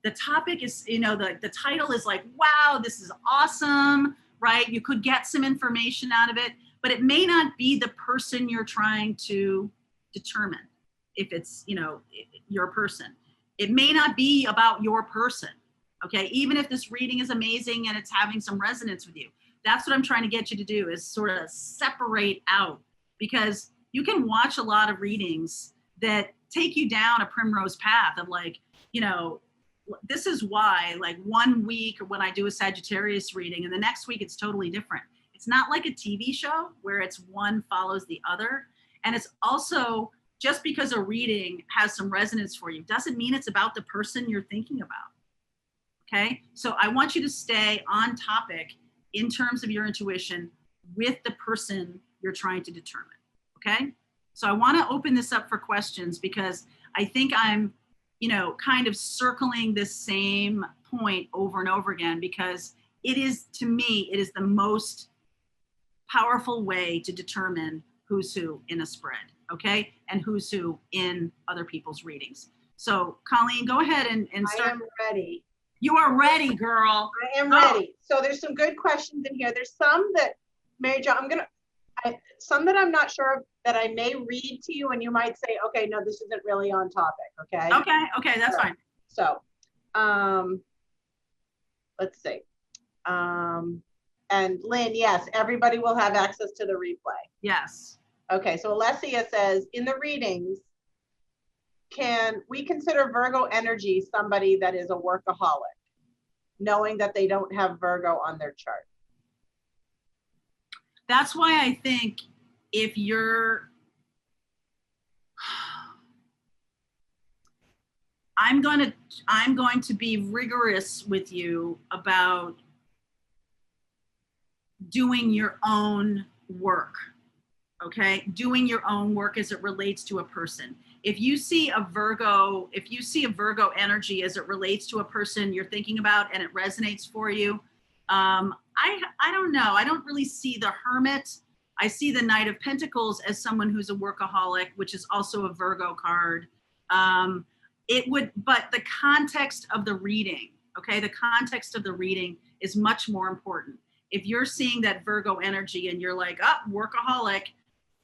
the topic is, the title is like, wow, this is awesome, right? You could get some information out of it, but it may not be the person you're trying to determine if it's, your person. It may not be about your person. Okay. Even if this reading is amazing and it's having some resonance with you, that's what I'm trying to get you to do, is sort of separate out, because you can watch a lot of readings that take you down a primrose path of like, this is why, like 1 week when I do a Sagittarius reading and the next week it's totally different. It's not like a TV show where it's one follows the other. And it's also, just because a reading has some resonance for you doesn't mean it's about the person you're thinking about. Okay. So I want you to stay on topic in terms of your intuition with the person you're trying to determine. Okay. So I want to open this up for questions, because I think I'm, kind of circling this same point over and over again, because it is, to me, it is the most powerful way to determine who's who in a spread. Okay. And who's who in other people's readings. So Colleen, go ahead and start. I am ready. You are ready, girl. I am ready. So there's some good questions in here. There's some that, Mary Jo, some that I'm not sure of, that I may read to you and you might say, okay, no, this isn't really on topic. Okay. Okay, that's fine. So, let's see. And Lynn, yes, everybody will have access to the replay. Yes. Okay, so Alessia says, in the readings, can we consider Virgo energy somebody that is a workaholic, knowing that they don't have Virgo on their chart? That's why I think if you're, I'm going to be rigorous with you about doing your own work. Okay, doing your own work as it relates to a person. If you see a Virgo energy as it relates to a person you're thinking about and it resonates for you, I don't know. I don't really see the Hermit. I see the Knight of Pentacles as someone who's a workaholic, which is also a Virgo card. But the context of the reading, okay, the context of the reading is much more important. If you're seeing that Virgo energy and you're like, oh, workaholic,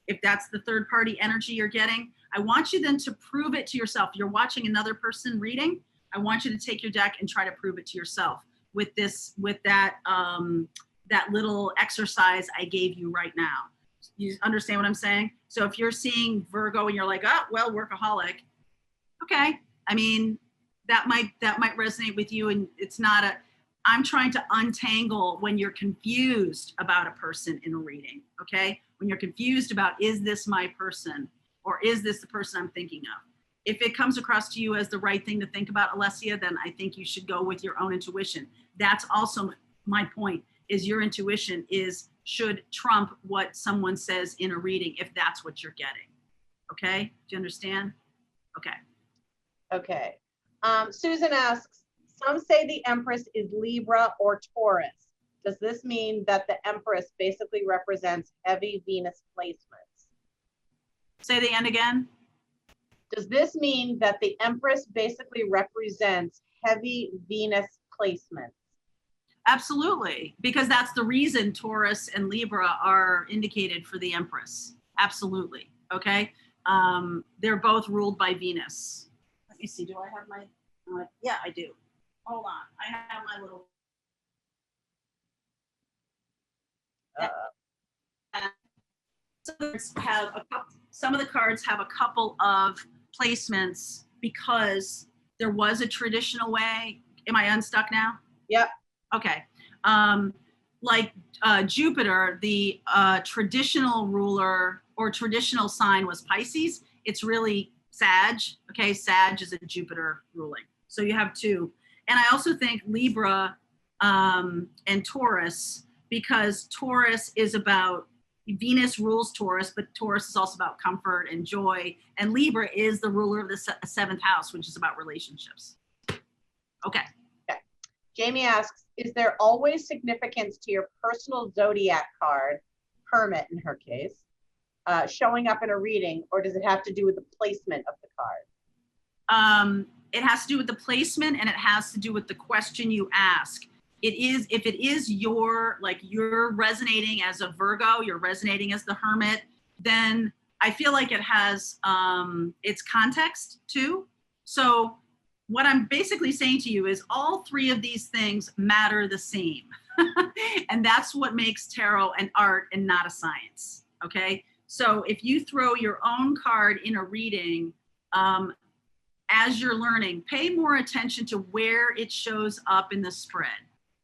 if that's the third party energy you're getting, I want you then to prove it to yourself. You're watching another person reading. I want you to take your deck and try to prove it to yourself with that little exercise I gave you right now. You understand what I'm saying? So if you're seeing Virgo and you're like, oh, well, workaholic, okay. I mean, that might resonate with you, and it's not I'm trying to untangle when you're confused about a person in a reading, okay? When you're confused about, is this my person, or is this the person I'm thinking of? If it comes across to you as the right thing to think about, Alessia, then I think you should go with your own intuition. That's also my point, is your intuition should trump what someone says in a reading if that's what you're getting. Okay? Do you understand? Okay. Okay. Susan asks, some say the Empress is Libra or Taurus. Does this mean that the Empress basically represents heavy Venus placements? Say the end again. Does this mean that the Empress basically represents heavy Venus placements? Absolutely, because that's the reason Taurus and Libra are indicated for the Empress. Absolutely. Okay. They're both ruled by Venus. Let me see. Do I have my? Yeah, I do. Hold on. I have my little. Some of the cards have a couple of placements because there was a traditional way. Am I unstuck now? Yep. Okay. Like Jupiter, the traditional ruler or traditional sign was Pisces. It's really Sag. Okay. Sag is a Jupiter ruling. So you have two. And I also think Libra and Taurus, because Taurus is about, Venus rules Taurus, but Taurus is also about comfort and joy. And Libra is the ruler of the seventh house, which is about relationships. Okay. Jamie asks, is there always significance to your personal zodiac card, Hermit in her case, showing up in a reading, or does it have to do with the placement of the card? It has to do with the placement, and it has to do with the question you ask. If it is your, like, you're resonating as a Virgo, you're resonating as the Hermit, then I feel like it has its context too. So what I'm basically saying to you is all three of these things matter the same. And that's what makes tarot an art and not a science. Okay. So if you throw your own card in a reading, as you're learning, pay more attention to where it shows up in the spread.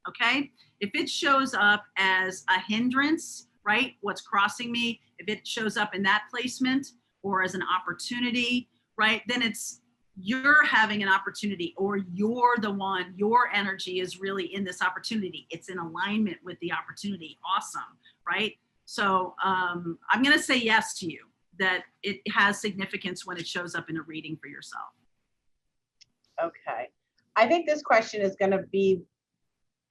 Okay. If it shows up as a hindrance, right? What's crossing me, if it shows up in that placement or as an opportunity, right? Then it's you're having an opportunity, or you're the one, your energy is really in this opportunity. It's in alignment with the opportunity. Awesome, right? So I'm going to say yes to you, that it has significance when it shows up in a reading for yourself. Okay. I think this question is going to be,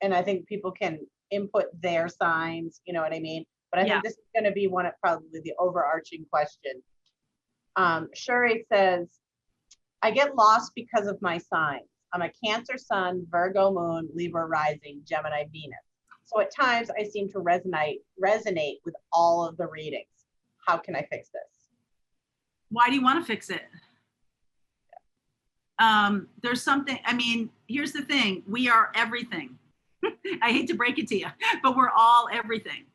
and I think people can input their signs, you know what I mean? But I think this is going to be one of probably the overarching question. Shuri says, I get lost because of my signs. I'm a Cancer Sun, Virgo Moon, Libra Rising, Gemini Venus. So at times I seem to resonate with all of the readings. How can I fix this? Why do you want to fix it? There's something, I mean, here's the thing. We are everything. I hate to break it to you, but we're all everything.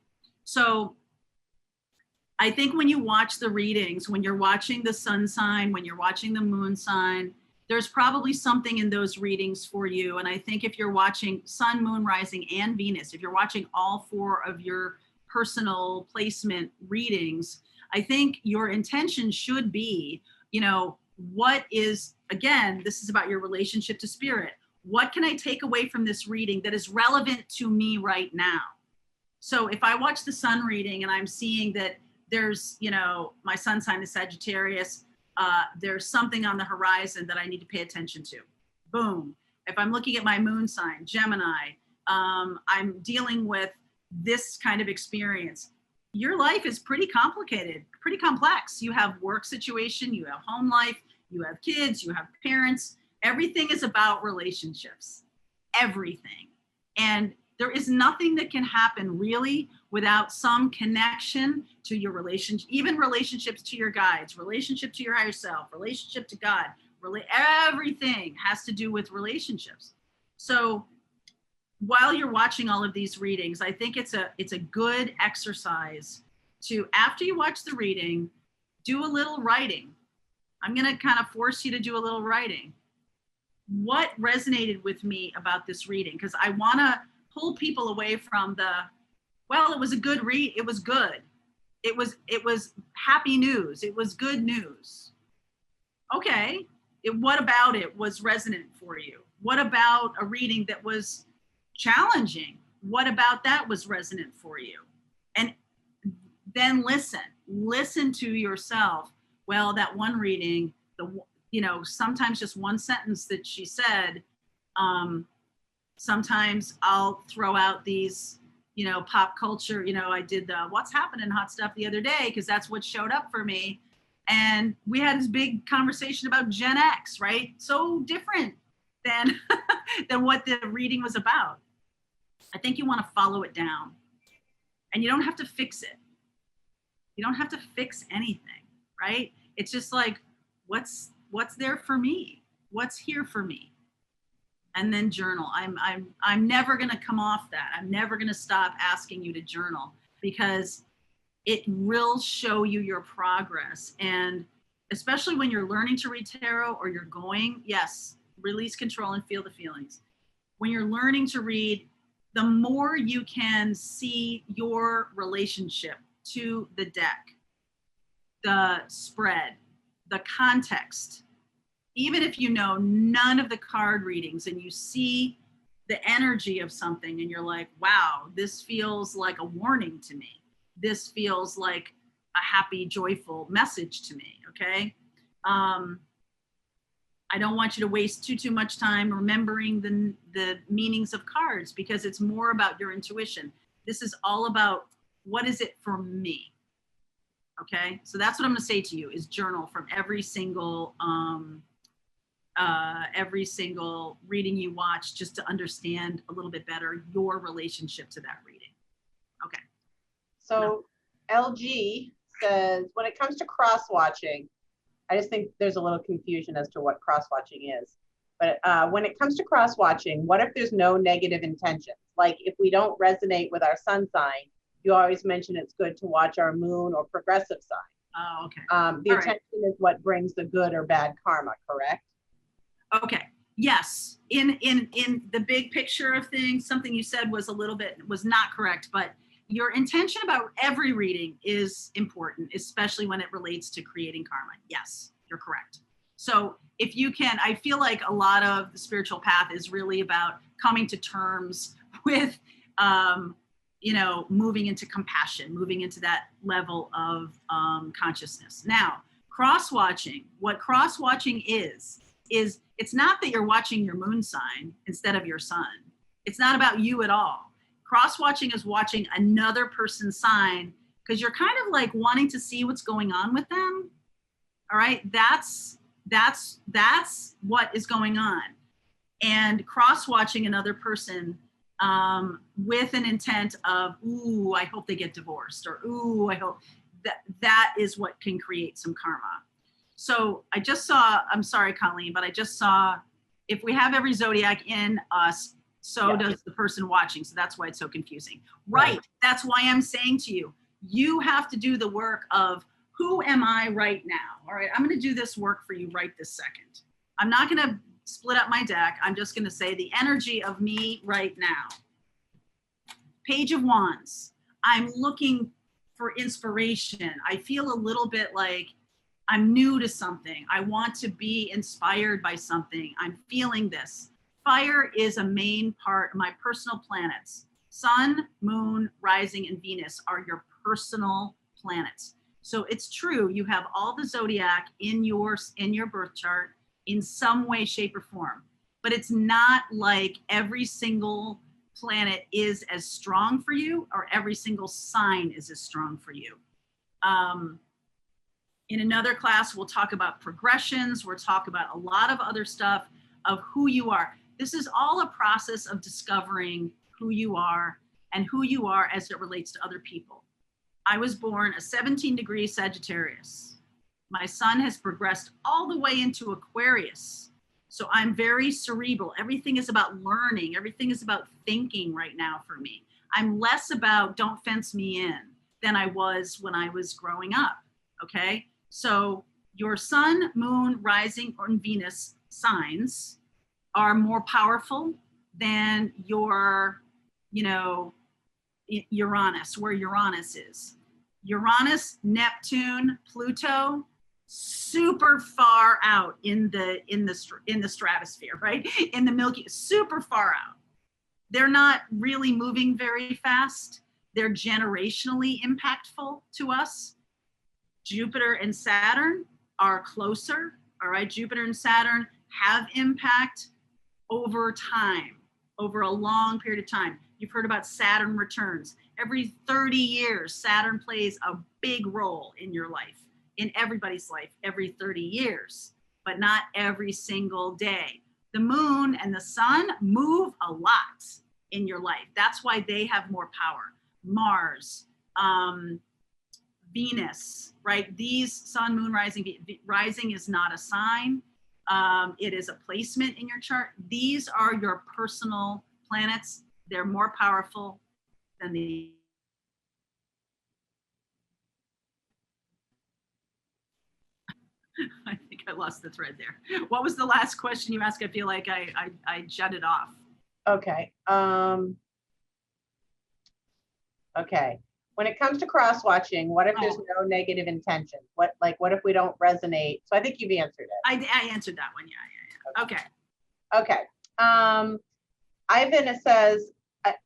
So I think when you watch the readings, when you're watching the sun sign, when you're watching the moon sign, there's probably something in those readings for you. And I think if you're watching sun, moon, rising, and Venus, if you're watching all four of your personal placement readings, I think your intention should be, you know, what is, again, this is about your relationship to spirit. What can I take away from this reading that is relevant to me right now? So if I watch the sun reading and I'm seeing that there's, you know, my sun sign is Sagittarius, there's something on the horizon that I need to pay attention to. Boom. If I'm looking at my moon sign, Gemini, I'm dealing with this kind of experience. Your life is pretty complicated, pretty complex. You have work situation, you have home life, you have kids, you have parents. Everything is about relationships, everything. And there is nothing that can happen really without some connection to your relationship, even relationships to your guides, relationship to your higher self, relationship to God, everything has to do with relationships. So while you're watching all of these readings, I think it's a good exercise to, after you watch the reading, do a little writing. I'm going to kind of force you to do a little writing. What resonated with me about this reading? Because I want to pull people away from the, well, it was a good read. It was good. It was happy news. It was good news. Okay. What about it was resonant for you? What about a reading that was challenging? What about that was resonant for you? And then listen to yourself. Well, that one reading, sometimes just one sentence that she said, sometimes I'll throw out these, pop culture, I did the what's happening hot stuff the other day, because that's what showed up for me. And we had this big conversation about Gen X, right? So different than, than what the reading was about. I think you want to follow it down, and you don't have to fix it. You don't have to fix anything, right? It's just like, what's there for me? What's here for me? And then journal. I'm never going to come off that. I'm never going to stop asking you to journal, because it will show you your progress. And especially when you're learning to read tarot, or you're going, yes, release control and feel the feelings. When you're learning to read, the more you can see your relationship to the deck, the spread, the context, even if you know none of the card readings and you see the energy of something and you're like, wow, this feels like a warning to me. This feels like a happy, joyful message to me, okay? I don't want you to waste too much time remembering the meanings of cards, because it's more about your intuition. This is all about, what is it for me? Okay, so that's what I'm going to say to you is journal from every single reading you watch, just to understand a little bit better your relationship to that reading. Okay. So LG says, when it comes to cross-watching, I just think there's a little confusion as to what cross-watching is. But when it comes to cross-watching, what if there's no negative intentions? Like if we don't resonate with our sun sign, you always mention it's good to watch our moon or progressive sign. Oh, okay. The All attention is what brings the good or bad karma, correct? Okay. Yes. In the big picture of things, something you said was not correct, but your intention about every reading is important, especially when it relates to creating karma. Yes, you're correct. So if you can, I feel like a lot of the spiritual path is really about coming to terms with, moving into compassion, moving into that level of consciousness. Now, what cross-watching is it's not that you're watching your moon sign instead of your sun. It's not about you at all. Cross-watching is watching another person's sign because you're kind of like wanting to see what's going on with them. All right, that's what is going on. And cross-watching another person with an intent of, ooh, I hope they get divorced, or ooh, I hope that is what can create some karma. So I just saw, I'm sorry, Colleen, but I just saw, if we have every zodiac in us, so does the person watching. So that's why it's so confusing. Right. That's why I'm saying to you, you have to do the work of, who am I right now? All right. I'm going to do this work for you right this second. I'm not going to split up my deck. I'm just going to say the energy of me right now. Page of Wands. I'm looking for inspiration. I feel a little bit like I'm new to something. I want to be inspired by something. I'm feeling this. Fire is a main part of my personal planets. Sun, moon, rising, and Venus are your personal planets. So it's true, you have all the zodiac in your birth chart in some way, shape, or form. But it's not like every single planet is as strong for you, or every single sign is as strong for you. In another class, we'll talk about progressions. We'll talk about a lot of other stuff of who you are. This is all a process of discovering who you are and who you are as it relates to other people. I was born a 17-degree Sagittarius. My sun has progressed all the way into Aquarius. So I'm very cerebral. Everything is about learning. Everything is about thinking right now for me. I'm less about don't fence me in than I was when I was growing up, okay? So your sun, moon, rising, or Venus signs are more powerful than your, Uranus, where Uranus is. Uranus, Neptune, Pluto, super far out in the stratosphere, right? In the Milky, super far out. They're not really moving very fast. They're generationally impactful to us. Jupiter and Saturn are closer, all right? Jupiter and Saturn have impact over time, over a long period of time. You've heard about Saturn returns. Every 30 years, Saturn plays a big role in your life, in everybody's life, every 30 years, but not every single day. The moon and the sun move a lot in your life. That's why they have more power. Mars, Venus, right? These sun, moon, rising is not a sign. It is a placement in your chart. These are your personal planets. They're more powerful than the I think I lost the thread there. What was the last question you asked? I feel like I jutted off. Okay. Okay. When it comes to cross-watching, what if there's no negative intention? What if we don't resonate? So I think you've answered it. I answered that one. Yeah. Okay. Okay. Ivan says,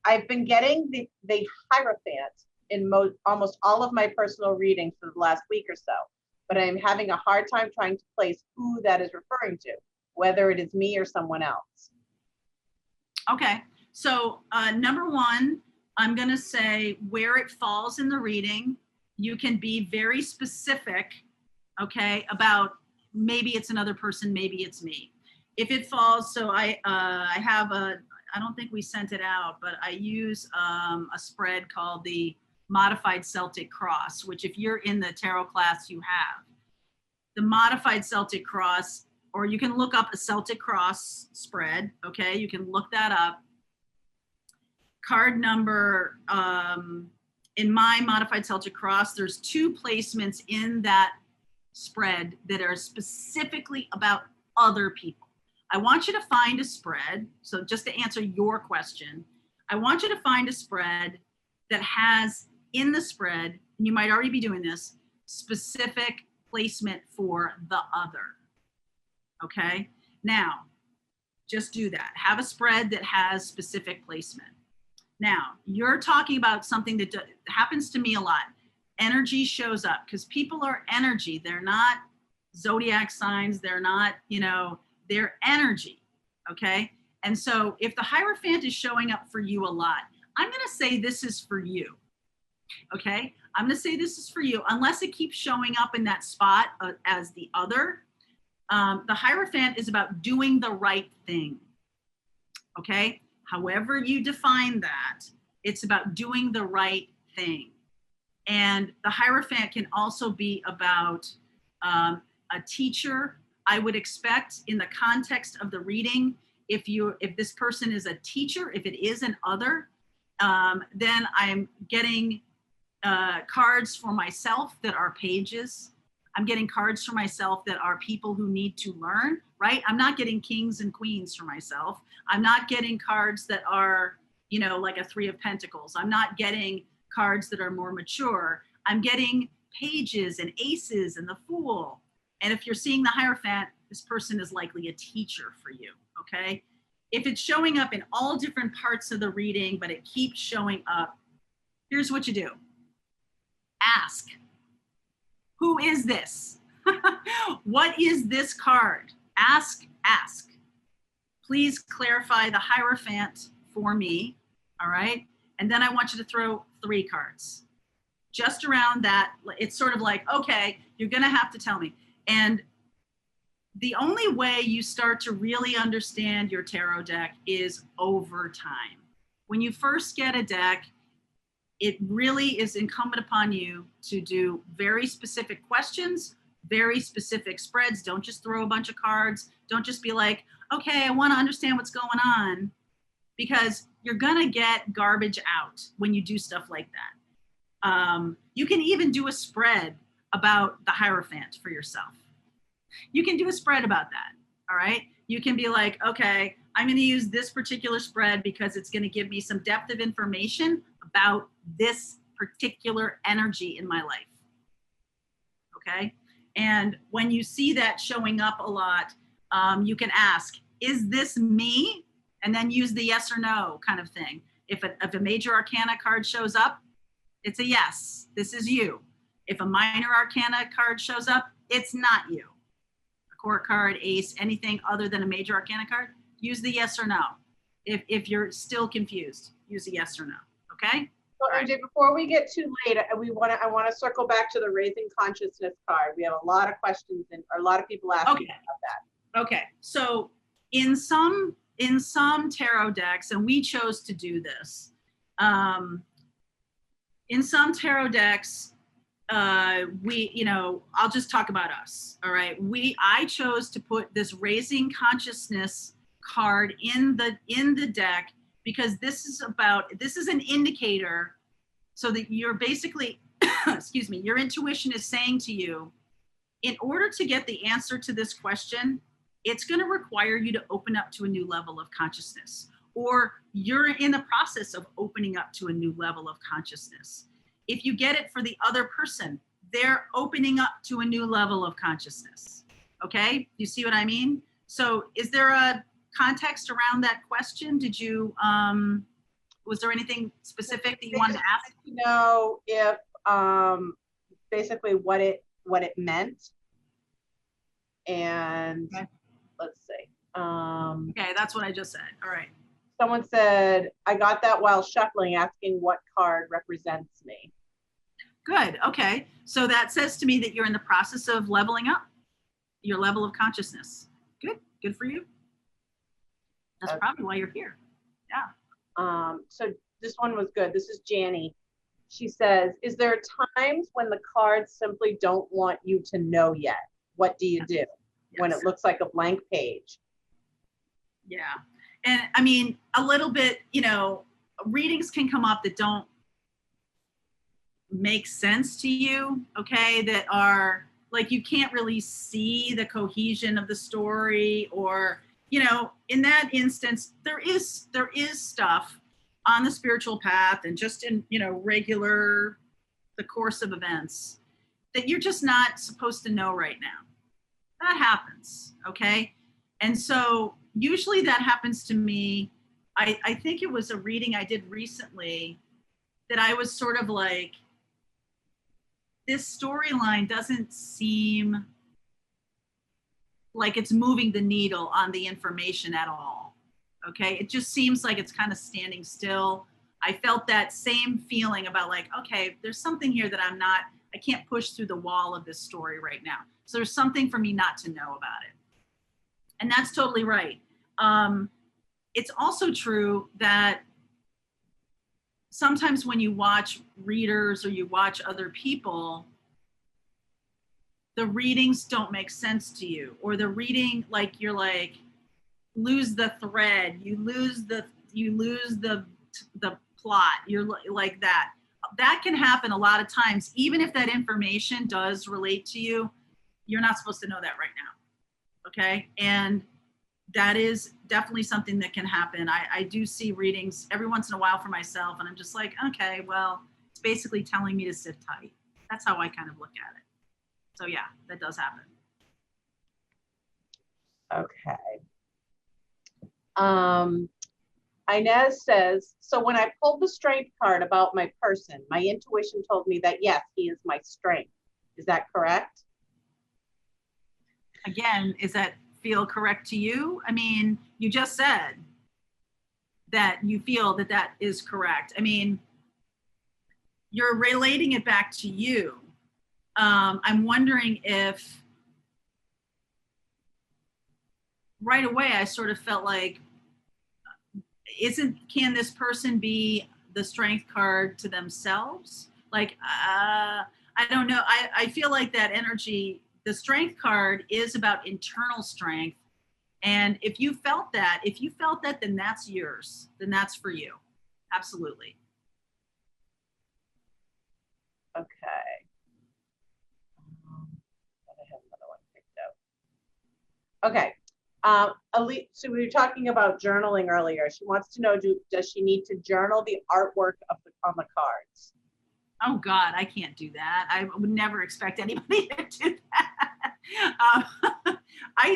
I've been getting the Hierophant in almost all of my personal readings for the last week or so, but I'm having a hard time trying to place who that is referring to, whether it is me or someone else. Okay. So number one, I'm going to say where it falls in the reading you can be very specific, okay, about maybe it's another person, maybe it's me. If it falls, so I have I don't think we sent it out, but I use a spread called the Modified Celtic Cross, which if you're in the tarot class, you have. The Modified Celtic Cross, or you can look up a Celtic Cross spread, okay? You can look that up. Card number, in my Modified Celtic Cross, there's 2 placements in that spread that are specifically about other people. I want you to find a spread. So just to answer your question, I want you to find a spread that has in the spread, and you might already be doing this, specific placement for the other. Okay. Now, just do that. Have a spread that has specific placement. Now, you're talking about something that happens to me a lot. Energy shows up because people are energy. They're not zodiac signs. They're not, you know, they're energy. Okay. And so if the Hierophant is showing up for you a lot, I'm going to say this is for you. Okay. I'm going to say this is for you, unless it keeps showing up in that spot as the other. The Hierophant is about doing the right thing. Okay. However you define that, it's about doing the right thing. And the Hierophant can also be about a teacher. I would expect in the context of the reading, if this person is a teacher, if it is an other, then I'm getting cards for myself that are pages. I'm getting cards for myself that are people who need to learn, right? I'm not getting kings and queens for myself. I'm not getting cards that are, you know, like a 3 of Pentacles. I'm not getting cards that are more mature. I'm getting pages and aces and the Fool. And if you're seeing the Hierophant, this person is likely a teacher for you, okay? If it's showing up in all different parts of the reading, but it keeps showing up, here's what you do. Ask, who is this? What is this card? Ask. Please clarify the Hierophant for me, all right? And then I want you to throw 3 cards. Just around that, it's sort of like, okay, you're gonna have to tell me. And the only way you start to really understand your tarot deck is over time. When you first get a deck, it really is incumbent upon you to do very specific questions, very specific spreads. Don't just throw a bunch of cards. Don't just be like, okay, I want to understand what's going on, because you're going to get garbage out when you do stuff like that. You can even do a spread about the Hierophant for yourself. You can do a spread about that, all right? You can be like, okay, I'm going to use this particular spread because it's going to give me some depth of information about this particular energy in my life, okay? And when you see that showing up a lot, you can ask, is this me? And then use the yes or no kind of thing. If a major arcana card shows up, it's a yes, this is you. If a minor arcana card shows up, it's not you. A court card, ace, anything other than a major arcana card, use the yes or no. If you're still confused, use a yes or no, okay? So MJ, before we get too late, I want to circle back to the Raising Consciousness card. We have a lot of questions and a lot of people asking about that. Okay, so in some tarot decks, and we chose to do this, in some tarot decks, I'll just talk about us, all right? I chose to put this Raising Consciousness card in the deck because this is an indicator so that you're basically, excuse me, your intuition is saying to you, in order to get the answer to this question, it's going to require you to open up to a new level of consciousness, or you're in the process of opening up to a new level of consciousness. If you get it for the other person, they're opening up to a new level of consciousness. Okay? You see what I mean? So is there a context around that question? Did you, was there anything specific that you wanted to ask? To know if, basically what it meant. And okay. Let's see. Okay, that's what I just said. All right. Someone said, I got that while shuffling, asking what card represents me. Good. Okay. So that says to me that you're in the process of leveling up your level of consciousness. Good. Good for you. That's probably why you're here. Yeah. So this one was good. This is Janny. She says, is there times when the cards simply don't want you to know yet? What do you do when it looks like a blank page? Yeah. And I mean, a little bit, you know, readings can come up that don't make sense to you, okay? That are like, you can't really see the cohesion of the story, or, you know, in that instance, there is stuff on the spiritual path and just in, you know, the course of events that you're just not supposed to know right now. That happens, okay? And so usually that happens to me. I think it was a reading I did recently that I was sort of like, this storyline doesn't seem like it's moving the needle on the information at all, okay? It just seems like it's kind of standing still. I felt that same feeling about like, okay, there's something here that I can't push through the wall of this story right now. So there's something for me not to know about it. And that's totally right. It's also true that sometimes when you watch readers or you watch other people, the readings don't make sense to you, or the reading, like, you're like, lose the thread, you lose the plot, you're like that. That can happen a lot of times. Even if that information does relate to you, you're not supposed to know that right now, okay? And that is definitely something that can happen. I do see readings every once in a while for myself, and I'm just like, okay, well, it's basically telling me to sit tight. That's how I kind of look at it. So yeah, that does happen. Okay. Inez says, so when I pulled the strength card about my person, my intuition told me that yes, he is my strength. Is that correct? Again, is that feel correct to you? I mean, you just said that you feel that that is correct. I mean, you're relating it back to you. I'm wondering if right away I sort of felt like, can this person be the strength card to themselves? Like, I don't know. I feel like that energy, the strength card is about internal strength. And if you felt that, then that's yours. Then that's for you. Absolutely. Okay. I have another one picked out. Okay. So we were talking about journaling earlier. She wants to know, does she need to journal the artwork on the cards? Oh God, I can't do that. I would never expect anybody to do that.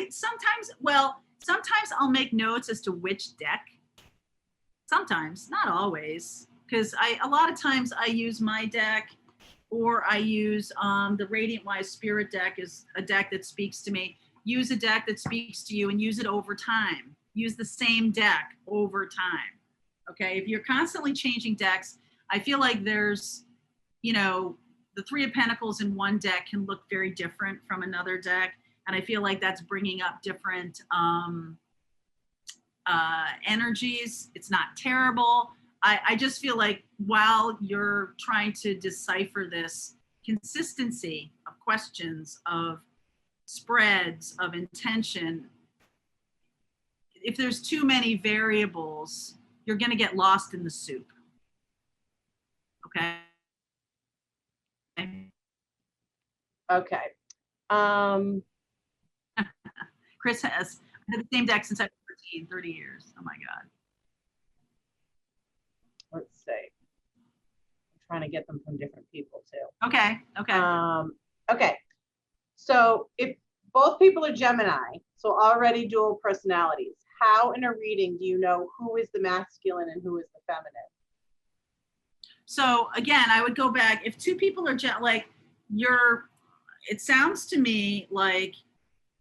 Sometimes I'll make notes as to which deck. Sometimes, not always, because a lot of times I use my deck, or I use the Radiant Wise Spirit deck is a deck that speaks to me. Use a deck that speaks to you and use it over time. Use the same deck over time. Okay, if you're constantly changing decks, I feel like there's, you know, the Three of Pentacles in one deck can look very different from another deck. And I feel like that's bringing up different energies. It's not terrible. I just feel like while you're trying to decipher this consistency of questions, of spreads, of intention, if there's too many variables, you're going to get lost in the soup. Okay. Okay. Chris has had the same deck since I was 30 years. Oh my God. Let's see. I'm trying to get them from different people too. Okay. Okay. Okay. So if both people are Gemini, so already dual personalities, how in a reading do you know who is the masculine and who is the feminine? So again, I would go back. If two people are it sounds to me like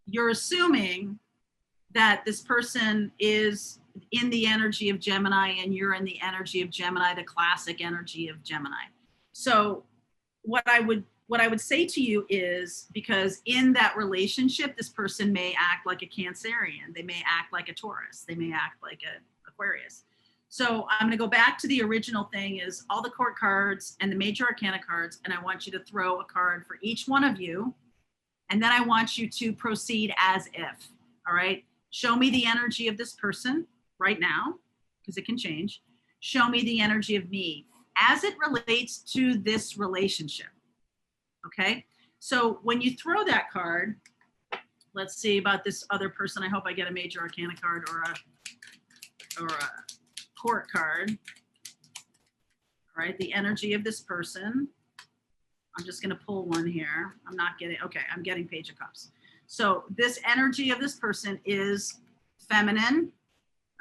you're assuming that this person is in the energy of Gemini and you're in the energy of Gemini, the classic energy of Gemini. So what I would say to you is, because in that relationship, this person may act like a Cancerian, they may act like a Taurus, they may act like a Aquarius. So I'm going to go back to the original thing, is all the court cards and the major arcana cards, and I want you to throw a card for each one of you, and then I want you to proceed as if. All right, show me the energy of this person right now, because it can change. Show me the energy of me as it relates to this relationship. Okay, so when you throw that card, let's see about this other person. I hope I get a major arcana card or a court card. All right, the energy of this person. I'm just going to pull one here. I'm not getting, okay, I'm getting Page of Cups. So this energy of this person is feminine,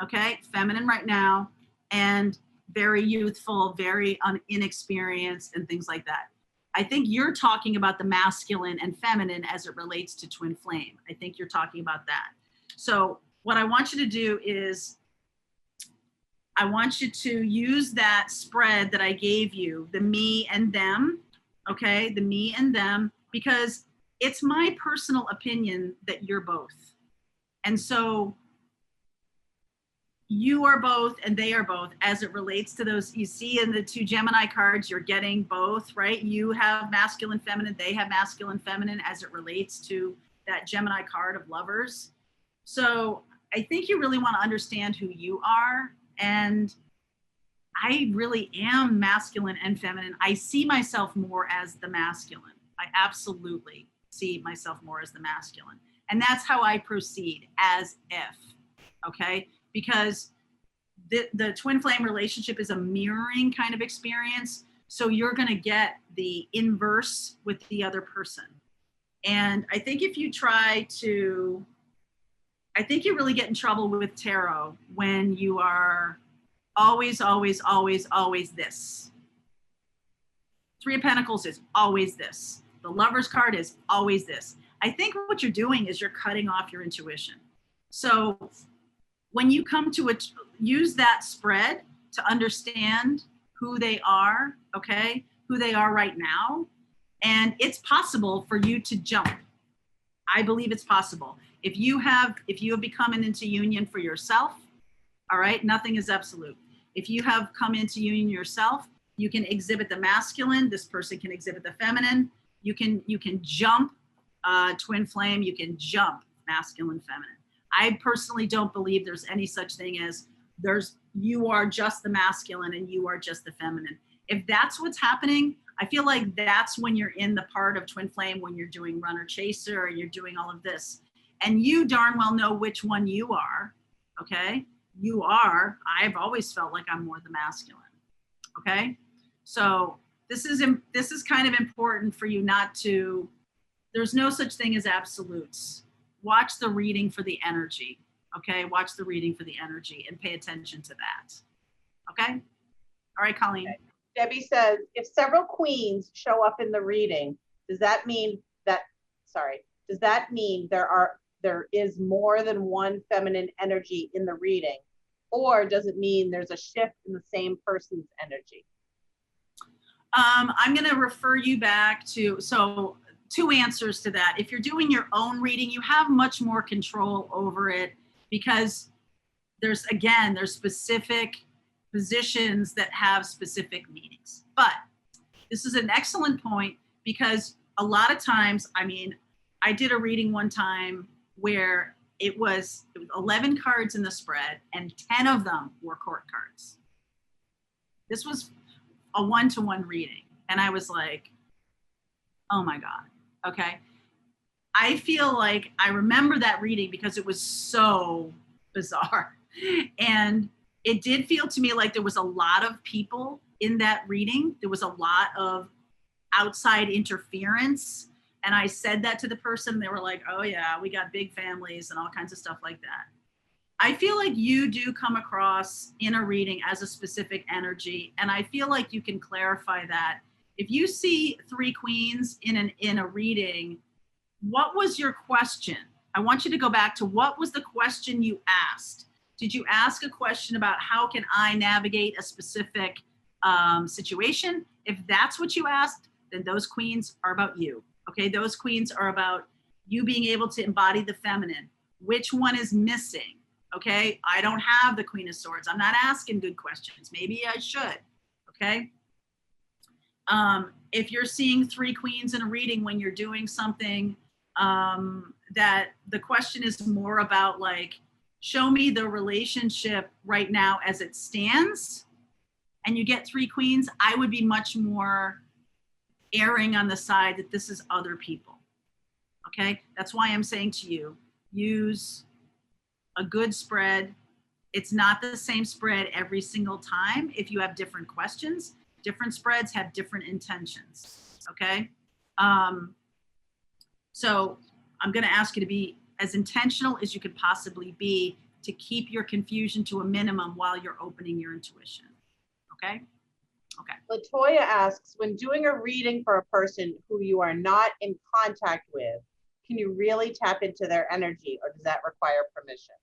okay, feminine right now, and very youthful, very inexperienced, and things like that. I think you're talking about the masculine and feminine as it relates to twin flame. I think you're talking about that. So what I want you to do is, I want you to use that spread that I gave you, the me and them, okay, the me and them, because it's my personal opinion that you're both. And so you are both and they are both as it relates to those. You see in the two Gemini cards, you're getting both, right? You have masculine, feminine, they have masculine, feminine as it relates to that Gemini card of lovers. So I think you really want to understand who you are. And I really am masculine and feminine. I see myself more as the masculine. I absolutely see myself more as the masculine. And that's how I proceed, as if, okay? Because the twin flame relationship is a mirroring kind of experience. So you're going to get the inverse with the other person. And I think if you try to, I think you really get in trouble with tarot when you are always, always, always, always this. Three of Pentacles is always this. The Lover's card is always this. I think what you're doing is you're cutting off your intuition. So when you come to it, use that spread to understand who they are, okay, who they are right now. And it's possible for you to jump. I believe it's possible. If you have become into union for yourself, all right, nothing is absolute. If you have come into union yourself, you can exhibit the masculine, this person can exhibit the feminine. You can jump twin flame, you can jump masculine, feminine. I personally don't believe there's any such thing as you are just the masculine and you are just the feminine. If that's what's happening, I feel like that's when you're in the part of twin flame, when you're doing runner chaser and you're doing all of this. And you darn well know which one you are, okay? You are. I've always felt like I'm more the masculine, okay? So this is kind of important for you not to, there's no such thing as absolutes. Watch the reading for the energy, okay? Watch the reading for the energy and pay attention to that, okay? All right, Colleen. Okay. Debbie says, if several queens show up in the reading, does that mean there is more than one feminine energy in the reading? Or does it mean there's a shift in the same person's energy? I'm going to refer you back to, so two answers to that. If you're doing your own reading, you have much more control over it because there's specific positions that have specific meanings. But this is an excellent point because a lot of times, I mean, I did a reading one time where it was 11 cards in the spread and 10 of them were court cards. This was a one-to-one reading. And I was like, oh my God, okay. I feel like I remember that reading because it was so bizarre. And it did feel to me like there was a lot of people in that reading. There was a lot of outside interference. And I said that to the person. They were like, oh yeah, we got big families and all kinds of stuff like that. I feel like you do come across in a reading as a specific energy. And I feel like you can clarify that. If you see three queens in a reading, what was your question? I want you to go back to what was the question you asked? Did you ask a question about how can I navigate a specific situation? If that's what you asked, then those queens are about you. Okay, those queens are about you being able to embody the feminine. Which one is missing? Okay, I don't have the Queen of Swords. I'm not asking good questions. Maybe I should. Okay. If you're seeing 3 queens in a reading when you're doing something, that the question is more about like, show me the relationship right now as it stands, and you get 3 queens, I would be much more erring on the side that this is other people. Okay, that's why I'm saying to you, use a good spread. It's not the same spread every single time. If you have different questions, different spreads have different intentions. Okay, so I'm going to ask you to be as intentional as you could possibly be to keep your confusion to a minimum while you're opening your intuition. Okay. Okay. Latoya asks, when doing a reading for a person who you are not in contact with, can you really tap into their energy, or does that require permission?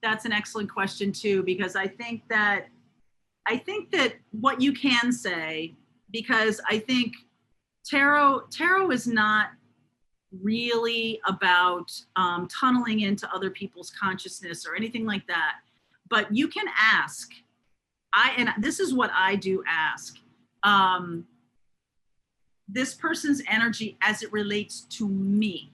That's an excellent question too, because I think that what you can say, because I think tarot is not really about tunneling into other people's consciousness or anything like that. But you can ask, and this is what I do ask, this person's energy as it relates to me,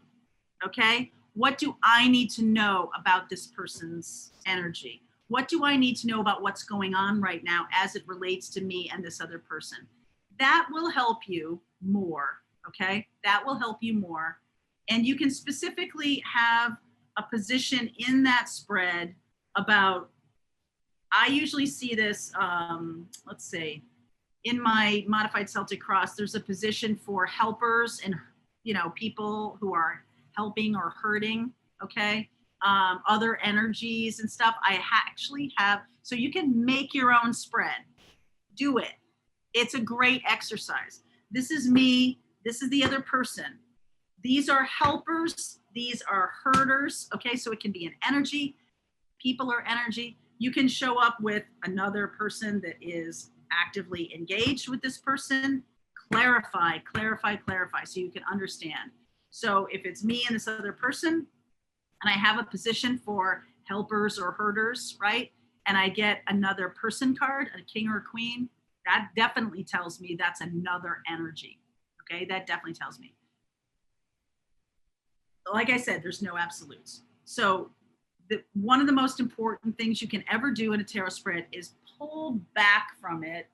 okay? What do I need to know about this person's energy? What do I need to know about what's going on right now as it relates to me and this other person? That will help you more, okay? That will help you more. And you can specifically have a position in that spread about, I usually see this, let's see, in my modified Celtic cross, there's a position for helpers and, you know, people who are helping or hurting, okay? Other energies and stuff. I actually have, so you can make your own spread. Do it. It's a great exercise. This is me. This is the other person. These are helpers. These are herders. Okay, so it can be an energy. People are energy. You can show up with another person that is actively engaged with this person. Clarify, so you can understand. So if it's me and this other person, and I have a position for helpers or herders, right? And I get another person card, a king or a queen, that definitely tells me that's another energy. Okay, that definitely tells me. Like I said, there's no absolutes. So one of the most important things you can ever do in a tarot spread is pull back from it.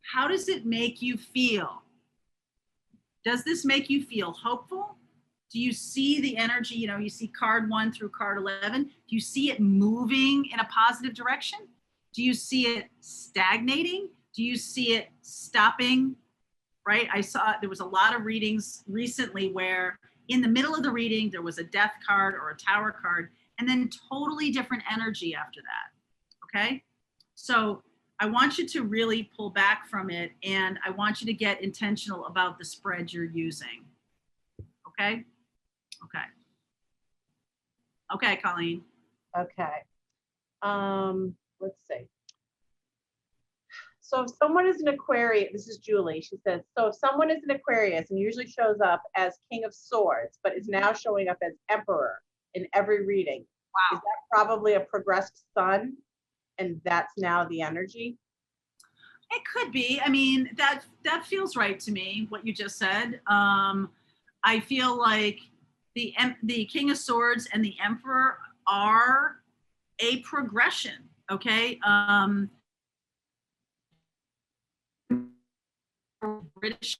How does it make you feel? Does this make you feel hopeful? Do you see the energy? You know, you see card 1 through card 11. Do you see it moving in a positive direction? Do you see it stagnating? Do you see it stopping? Right? I saw there was a lot of readings recently where in the middle of the reading, there was a death card or a tower card, and then totally different energy after that. Okay? So I want you to really pull back from it, and I want you to get intentional about the spread you're using. Okay? Okay. Okay, Colleen. Okay. Let's see. So if someone is an Aquarius, this is Julie, she says, so if someone is an Aquarius and usually shows up as King of Swords, but is now showing up as Emperor in every reading, Wow. Is that probably a progressed sun? And that's now the energy? It could be. I mean, that feels right to me, what you just said. I feel like the King of Swords and the Emperor are a progression, okay? British,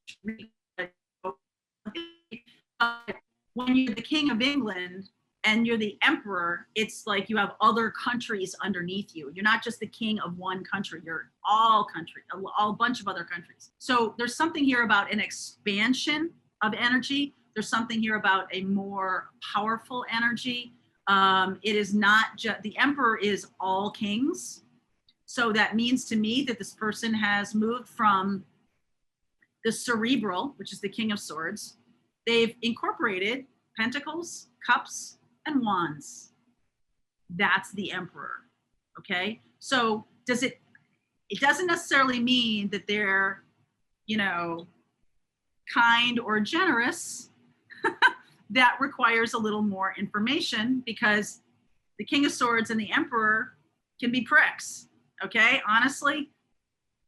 when you're the King of England and you're the Emperor, it's like you have other countries underneath you. You're not just the king of one country, you're all country, a bunch of other countries. So there's something here about an expansion of energy. There's something here about a more powerful energy. It is not just, the Emperor is all kings. So that means to me that this person has moved from the cerebral, which is the King of Swords. They've incorporated pentacles, cups, and wands. That's the Emperor, okay? So does it, It doesn't necessarily mean that they're, you know, kind or generous. That requires a little more information, because the King of Swords and the Emperor can be pricks. Okay, honestly,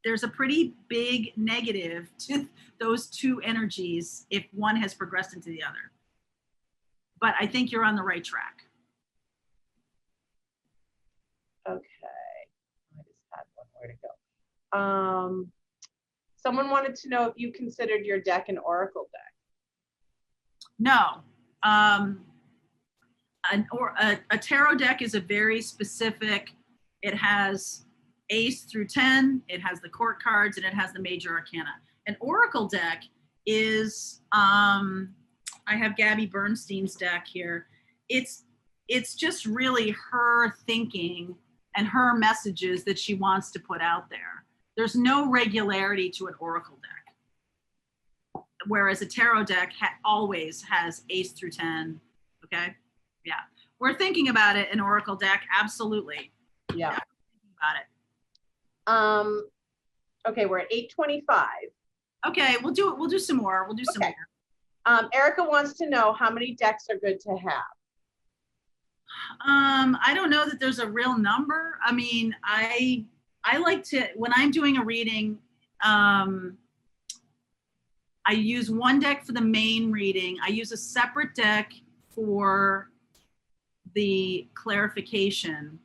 there's a pretty big negative to those two energies if one has progressed into the other. But I think you're on the right track. Okay. I just had one. Where to go? Someone wanted to know if you considered your deck an oracle deck. No. A tarot deck is a very specific, it has ace through 10, it has the court cards, and it has the major arcana. An oracle deck is, I have Gabby Bernstein's deck here. It's just really her thinking and her messages that she wants to put out there. There's no regularity to an oracle deck. Whereas a tarot deck always has ace through 10, okay? Yeah, we're thinking about it, an oracle deck, absolutely. Yeah. Thinking about it. Okay, we're at 8:25. Okay, we'll do some more. We'll do some Okay. more. Erica wants to know how many decks are good to have. I don't know that there's a real number. I mean, I like to, when I'm doing a reading, I use one deck for the main reading. I use a separate deck for the clarification.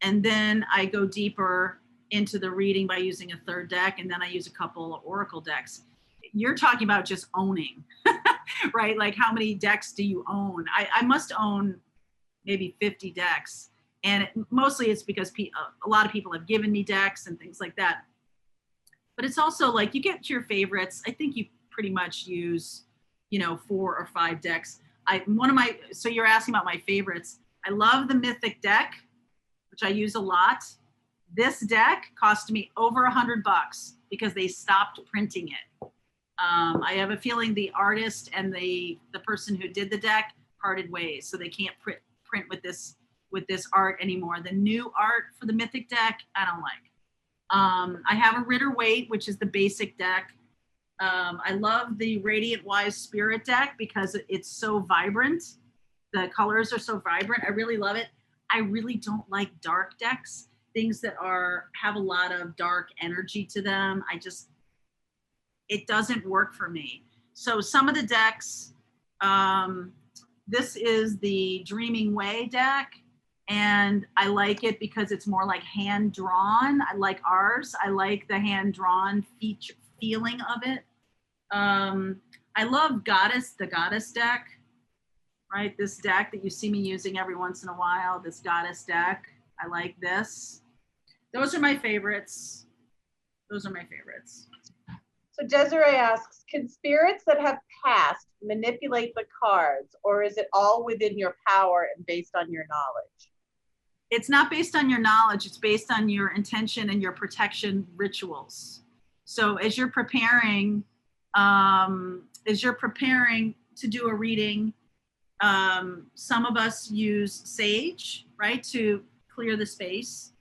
And then I go deeper into the reading by using a third deck. And then I use a couple of oracle decks. You're talking about just owning, right? Like, how many decks do you own? I must own maybe 50 decks. And mostly it's because a lot of people have given me decks and things like that. But it's also like, you get your favorites. I think you pretty much use, 4 or 5 decks. So you're asking about my favorites. I love the Mythic deck, which I use a lot. This deck cost me over $100 because they stopped printing it. I have a feeling the artist and the person who did the deck parted ways, so they can't print with this art anymore. The new art for the Mythic deck, I don't like. I have a Ritter-Waite, which is the basic deck. I love the Radiant Wise Spirit deck because it's so vibrant. The colors are so vibrant. I really love it. I really don't like dark decks, things that have a lot of dark energy to them. It doesn't work for me. So some of the decks, this is the Dreaming Way deck, and I like it because it's more like hand drawn. I like ours. I like the hand drawn feeling of it. I love the Goddess deck, right? This deck that you see me using every once in a while, this Goddess deck. I like this. Those are my favorites. So Desiree asks, can spirits that have passed manipulate the cards, or is it all within your power and based on your knowledge? It's not based on your knowledge. It's based on your intention and your protection rituals. So as you're preparing to do a reading, some of us use sage, right, to clear the space.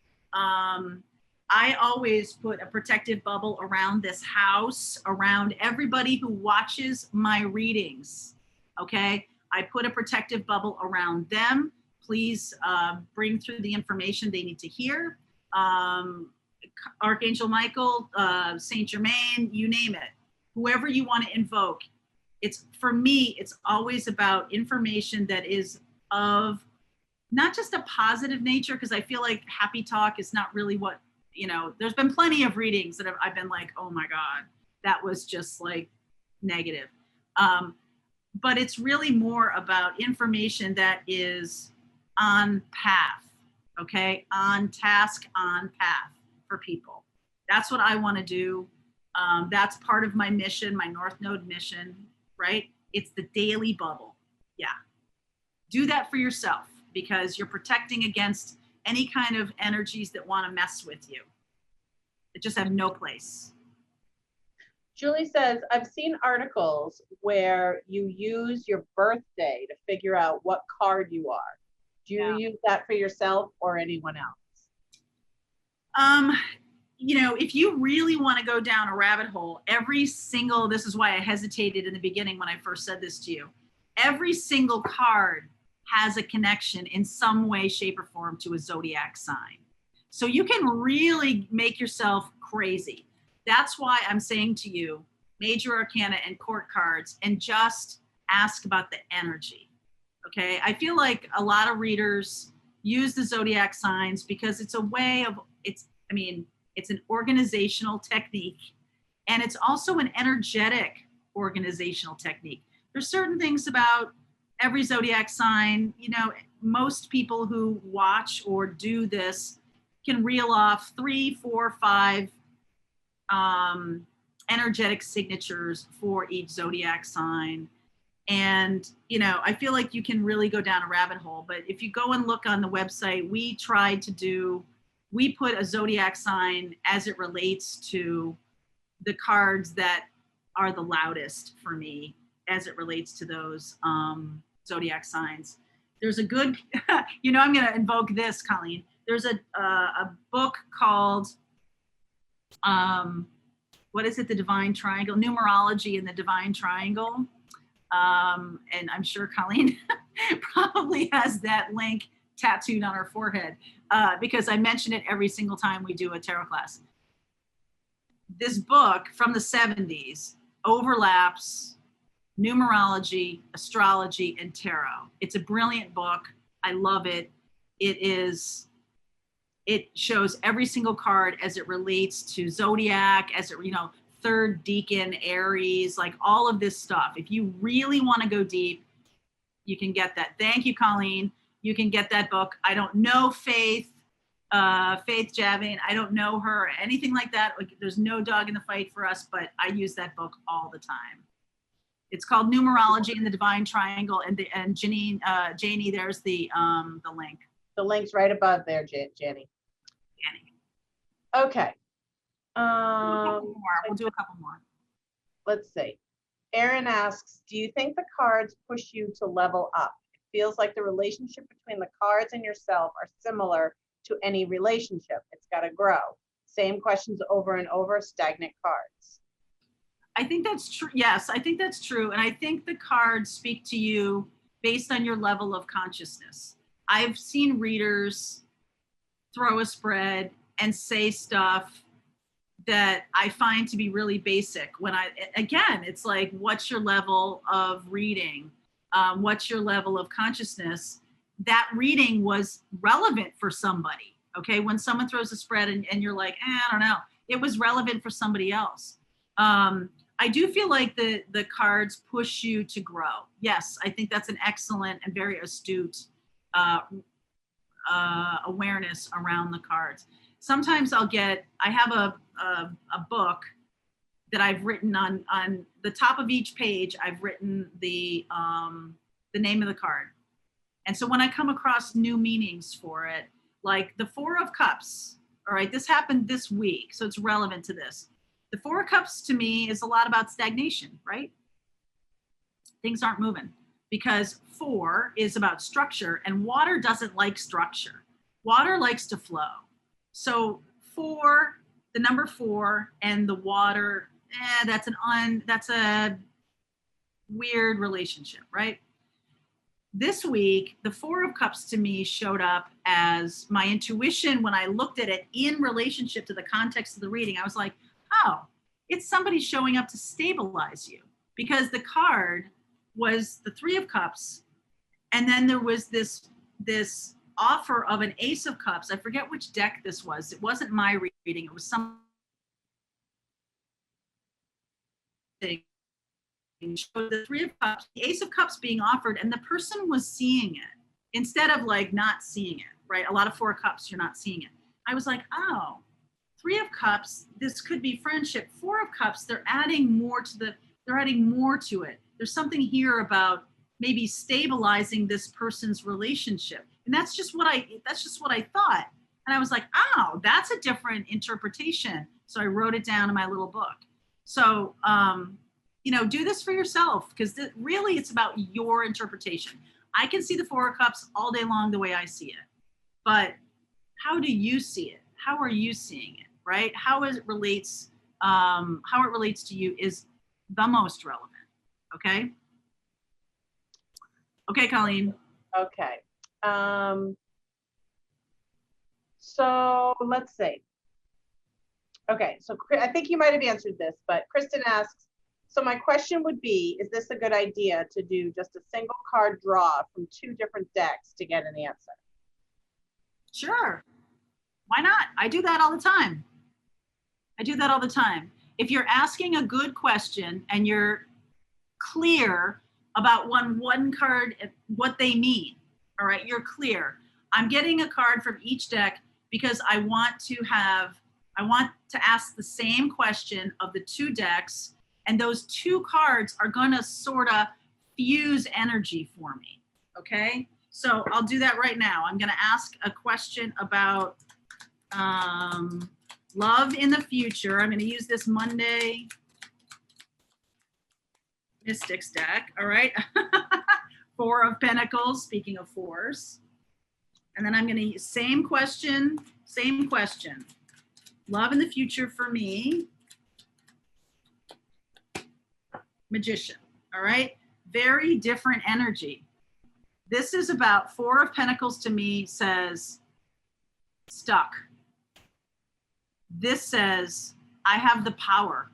I always put a protective bubble around this house, around everybody who watches my readings, okay? I put a protective bubble around them. Please bring through the information they need to hear. Archangel Michael, Saint Germain, you name it. Whoever you want to invoke. For me, it's always about information that is of not just a positive nature, because I feel like happy talk is not really what, there's been plenty of readings that I've been like, oh my God, that was just like negative. But it's really more about information that is on path, okay? On task, on path for people. That's what I want to do. That's part of my mission, my North Node mission, right? It's the daily bubble. Yeah. Do that for yourself, because you're protecting against any kind of energies that want to mess with you. It just have no place. Julie says, I've seen articles where you use your birthday to figure out what card you are. Do you use that for yourself or anyone else? you know, if you really want to go down a rabbit hole, this is why I hesitated in the beginning when I first said this to you. Every single card has a connection in some way, shape, or form to a zodiac sign. So you can really make yourself crazy. That's why I'm saying to you, major arcana and court cards, and just ask about the energy. Okay. I feel like a lot of readers use the zodiac signs because it's a way of, it's an organizational technique, and it's also an energetic organizational technique. There's certain things about every zodiac sign, you know, most people who watch or do this can reel off 3, 4, 5 energetic signatures for each zodiac sign. And, you know, I feel like you can really go down a rabbit hole. But if you go and look on the website, we put a zodiac sign as it relates to the cards that are the loudest for me as it relates to those zodiac signs. There's a good, you know, I'm going to invoke this, Colleen. There's a book called, what is it? The Divine Triangle, Numerology in the Divine Triangle. And I'm sure Colleen probably has that link tattooed on her forehead because I mention it every single time we do a tarot class. This book from the 70s overlaps numerology, astrology, and tarot. It's a brilliant book. I love it. It shows every single card as it relates to zodiac, as it, you know, third decan, Aries, like all of this stuff. If you really want to go deep, you can get that. Thank you, Colleen. You can get that book. I don't know Faith Javin. I don't know her or anything like that. Like, there's no dog in the fight for us, but I use that book all the time. It's called Numerology in the Divine Triangle, and Janie, there's the link. The link's right above there, Jenny. Okay. We'll do a couple more. Let's see. Aaron asks, do you think the cards push you to level up? It feels like the relationship between the cards and yourself are similar to any relationship. It's got to grow. Same questions over and over, stagnant cards. I think that's true. Yes, I think that's true. And I think the cards speak to you based on your level of consciousness. I've seen readers throw a spread and say stuff that I find to be really basic. Again, it's like, what's your level of reading? What's your level of consciousness? That reading was relevant for somebody. Okay. When someone throws a spread and you're like, I don't know, it was relevant for somebody else. I do feel like the cards push you to grow. Yes, I think that's an excellent and very astute awareness around the cards. Sometimes I have a book that I've written on the top of each page. I've written the name of the card. And so when I come across new meanings for it, like the 4 of Cups, all right, this happened this week, so it's relevant to this. The 4 of Cups to me is a lot about stagnation, right? Things aren't moving because 4 is about structure, and water doesn't like structure. Water likes to flow. So 4, the number 4 and the water, that's a weird relationship, right? This week, the 4 of Cups to me showed up as my intuition when I looked at it in relationship to the context of the reading. I was like, oh, it's somebody showing up to stabilize you, because the card was the 3 of Cups. And then there was this offer of an Ace of Cups. I forget which deck this was. It wasn't my reading. It was something. Showed the 3 of Cups, the Ace of Cups being offered, and the person was seeing it instead of like not seeing it, right? A lot of 4 of Cups, you're not seeing it. I was like, oh, 3 of Cups, this could be friendship. 4 of Cups, they're adding more to it. There's something here about maybe stabilizing this person's relationship. And that's just what I thought. And I was like, oh, that's a different interpretation. So I wrote it down in my little book. So, do this for yourself, because really it's about your interpretation. I can see the 4 of Cups all day long the way I see it. But how do you see it? How are you seeing it, right? How it relates to you is the most relevant. Okay. Okay, Colleen. Okay. So let's see. Okay, so I think you might have answered this, but Kristen asks, so my question would be, is this a good idea to do just a single card draw from 2 different decks to get an answer? Sure. Why not? I do that all the time. If you're asking a good question and you're clear about one card, what they mean, all right, you're clear. I'm getting a card from each deck because I want to ask the same question of the 2 decks, and those 2 cards are gonna sort of fuse energy for me, okay? So I'll do that right now. I'm gonna ask a question about love in the future. I'm gonna use this Monday Mystics deck, all right? 4 of Pentacles, speaking of 4s. And then I'm gonna use same question. Love in the future for me. Magician, all right? Very different energy. This is about 4 of Pentacles to me says stuck. This says I have the power,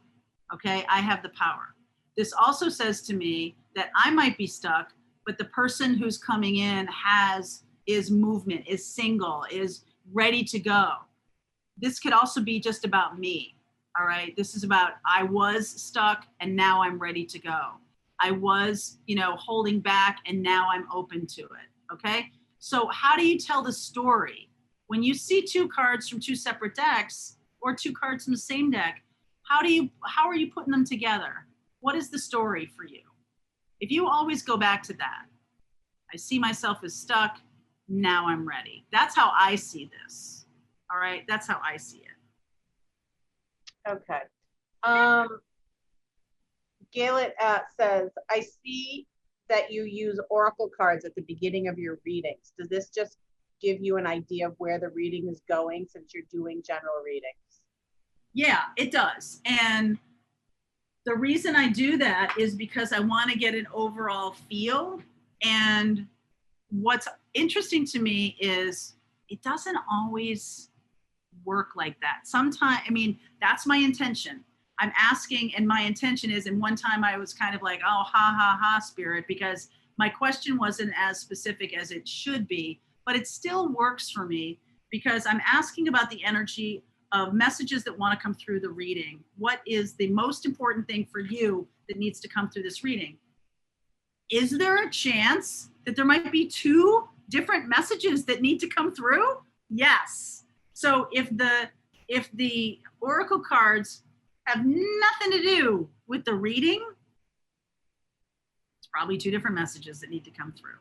okay? I have the power. This also says to me that I might be stuck, but the person who's coming in is movement, is single, is ready to go. This could also be just about me, all right? This is about I was stuck and now I'm ready to go. I was, holding back and now I'm open to it, okay? So how do you tell the story? When you see 2 cards from 2 separate decks or 2 cards from the same deck, how are you putting them together? What is the story for you? If you always go back to that, I see myself as stuck, now I'm ready. That's how I see this. All right, that's how I see it. Okay. Galet says, I see that you use oracle cards at the beginning of your readings. Does this just give you an idea of where the reading is going since you're doing general readings? Yeah, it does. And the reason I do that is because I want to get an overall feel. And what's interesting to me is it doesn't always work like that. Sometimes, that's my intention. I'm asking, and my intention is, and one time I was kind of like, oh, ha, ha, ha, spirit, because my question wasn't as specific as it should be, but it still works for me because I'm asking about the energy of messages that want to come through the reading. What is the most important thing for you that needs to come through this reading? Is there a chance that there might be 2 different messages that need to come through? Yes. So if the oracle cards have nothing to do with the reading, it's probably 2 different messages that need to come through.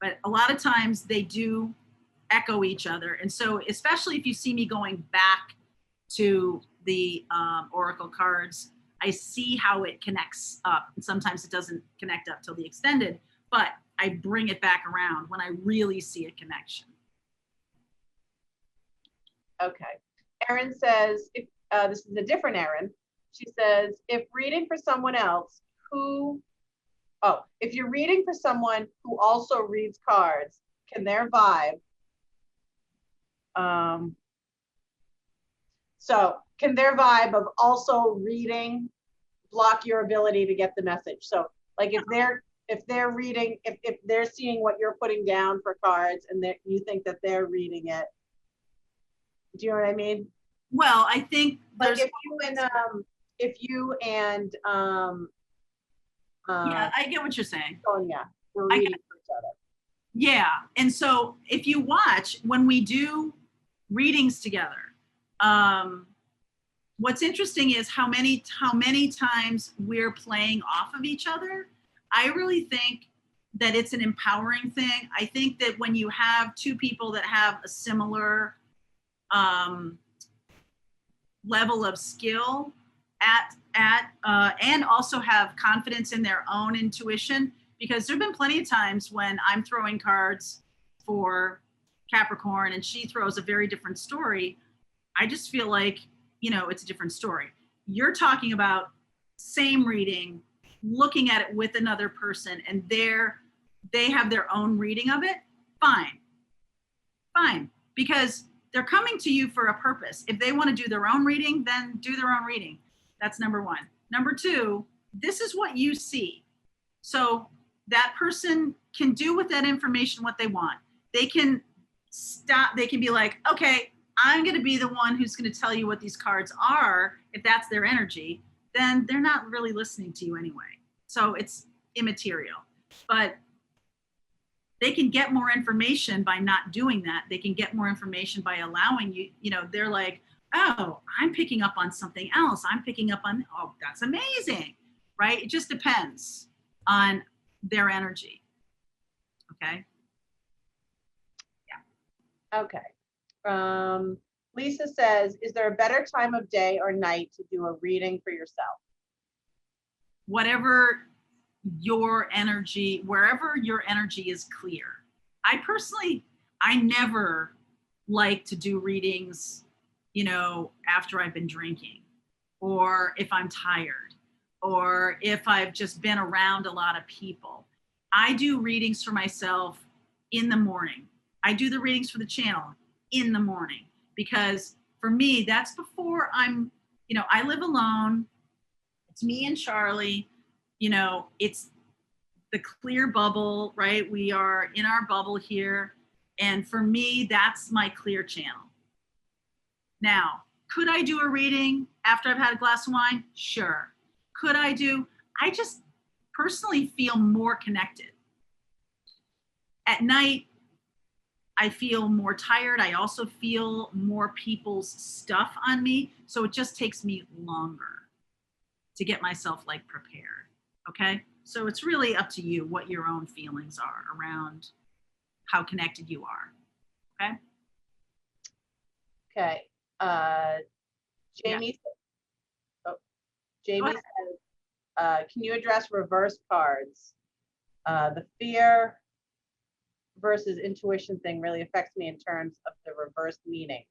But a lot of times they do echo each other. And so especially if you see me going back to the oracle cards, I see how it connects up. And sometimes it doesn't connect up till the extended, but I bring it back around when I really see a connection. Okay. Erin says, if this is a different Erin. She says, if reading for someone else if you're reading for someone who also reads cards, can their vibe, can their vibe of also reading block your ability to get the message? So like if they're reading, if they're seeing what you're putting down for cards and you think that they're reading it, do you know what I mean? Well, I think like if you and yeah, I get what you're saying. Sonia were reading for each other. Yeah, and so if you watch when we do readings together, what's interesting is how many times we're playing off of each other. I really think that it's an empowering thing. I think that when you have 2 people that have a similar level of skill and also have confidence in their own intuition, because there've been plenty of times when I'm throwing cards for Capricorn and she throws a very different story. I just feel like, it's a different story. You're talking about same reading, looking at it with another person, and they have their own reading of it. Fine. Because they're coming to you for a purpose. If they want to do their own reading, then do their own reading. That's number one. Number two, this is what you see. So that person can do with that information what they want. They can be like, okay, I'm going to be the one who's going to tell you what these cards are. If that's their energy, then they're not really listening to you anyway. So it's immaterial. But they can get more information by not doing that. They can get more information by allowing you, they're like, oh, I'm picking up on something else. I'm picking up on, oh, that's amazing, right? It just depends on their energy. Okay. Yeah. Okay. Lisa says, is there a better time of day or night to do a reading for yourself? Whatever your energy, wherever your energy is clear. I never like to do readings, after I've been drinking, or if I'm tired, or if I've just been around a lot of people. I do readings for myself in the morning. I do the readings for the channel in the morning, because for me, that's before I live alone. It's me and Charlie, it's the clear bubble, right? We are in our bubble here. And for me, that's my clear channel. Now, could I do a reading after I've had a glass of wine? Sure. I just personally feel more connected. At night, I feel more tired. I also feel more people's stuff on me. So it just takes me longer to get myself prepared. Okay. So it's really up to you what your own feelings are around how connected you are. Okay. Okay. Jamie says, can you address reverse cards? The fear versus intuition thing really affects me in terms of the reverse meaning.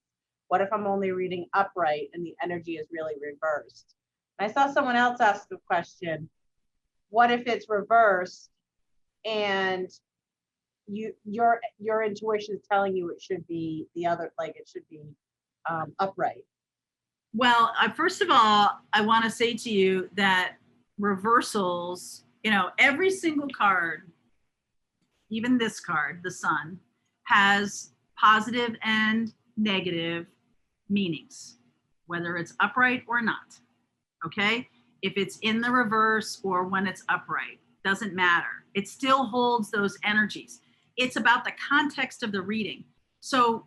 What if I'm only reading upright and the energy is really reversed? I saw someone else ask the question, what if it's reversed and your intuition is telling you it should be the other, it should be upright? Well, first of all, I want to say to you that reversals, every single card, even this card, the Sun, has positive and negative meanings, whether it's upright or not. Okay? If it's in the reverse or when it's upright, doesn't matter. It still holds those energies. It's about the context of the reading. So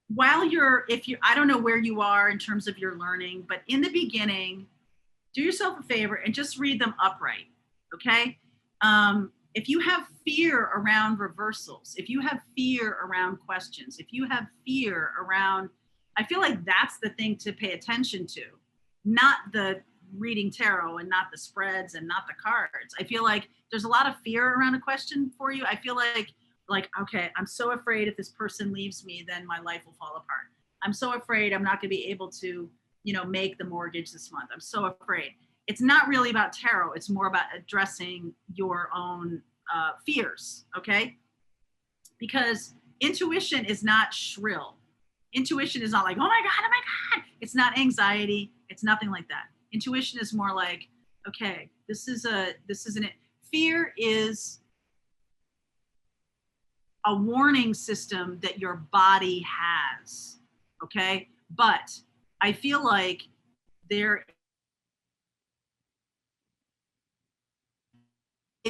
while I don't know where you are in terms of your learning, but in the beginning, do yourself a favor and just read them upright. Okay? If you have fear around reversals, if you have fear around questions, if you have fear around, I feel like that's the thing to pay attention to, not the reading tarot and not the spreads and not the cards. I feel like there's a lot of fear around a question for you. I feel like, okay, I'm so afraid if this person leaves me, then my life will fall apart. I'm so afraid I'm not going to be able to, make the mortgage this month. I'm so afraid. It's not really about tarot. It's more about addressing your own fears, okay? Because intuition is not shrill. Intuition is not like, oh my God. It's not anxiety. It's nothing like that. Intuition is more like, okay, fear is a warning system that your body has, okay? But I feel like there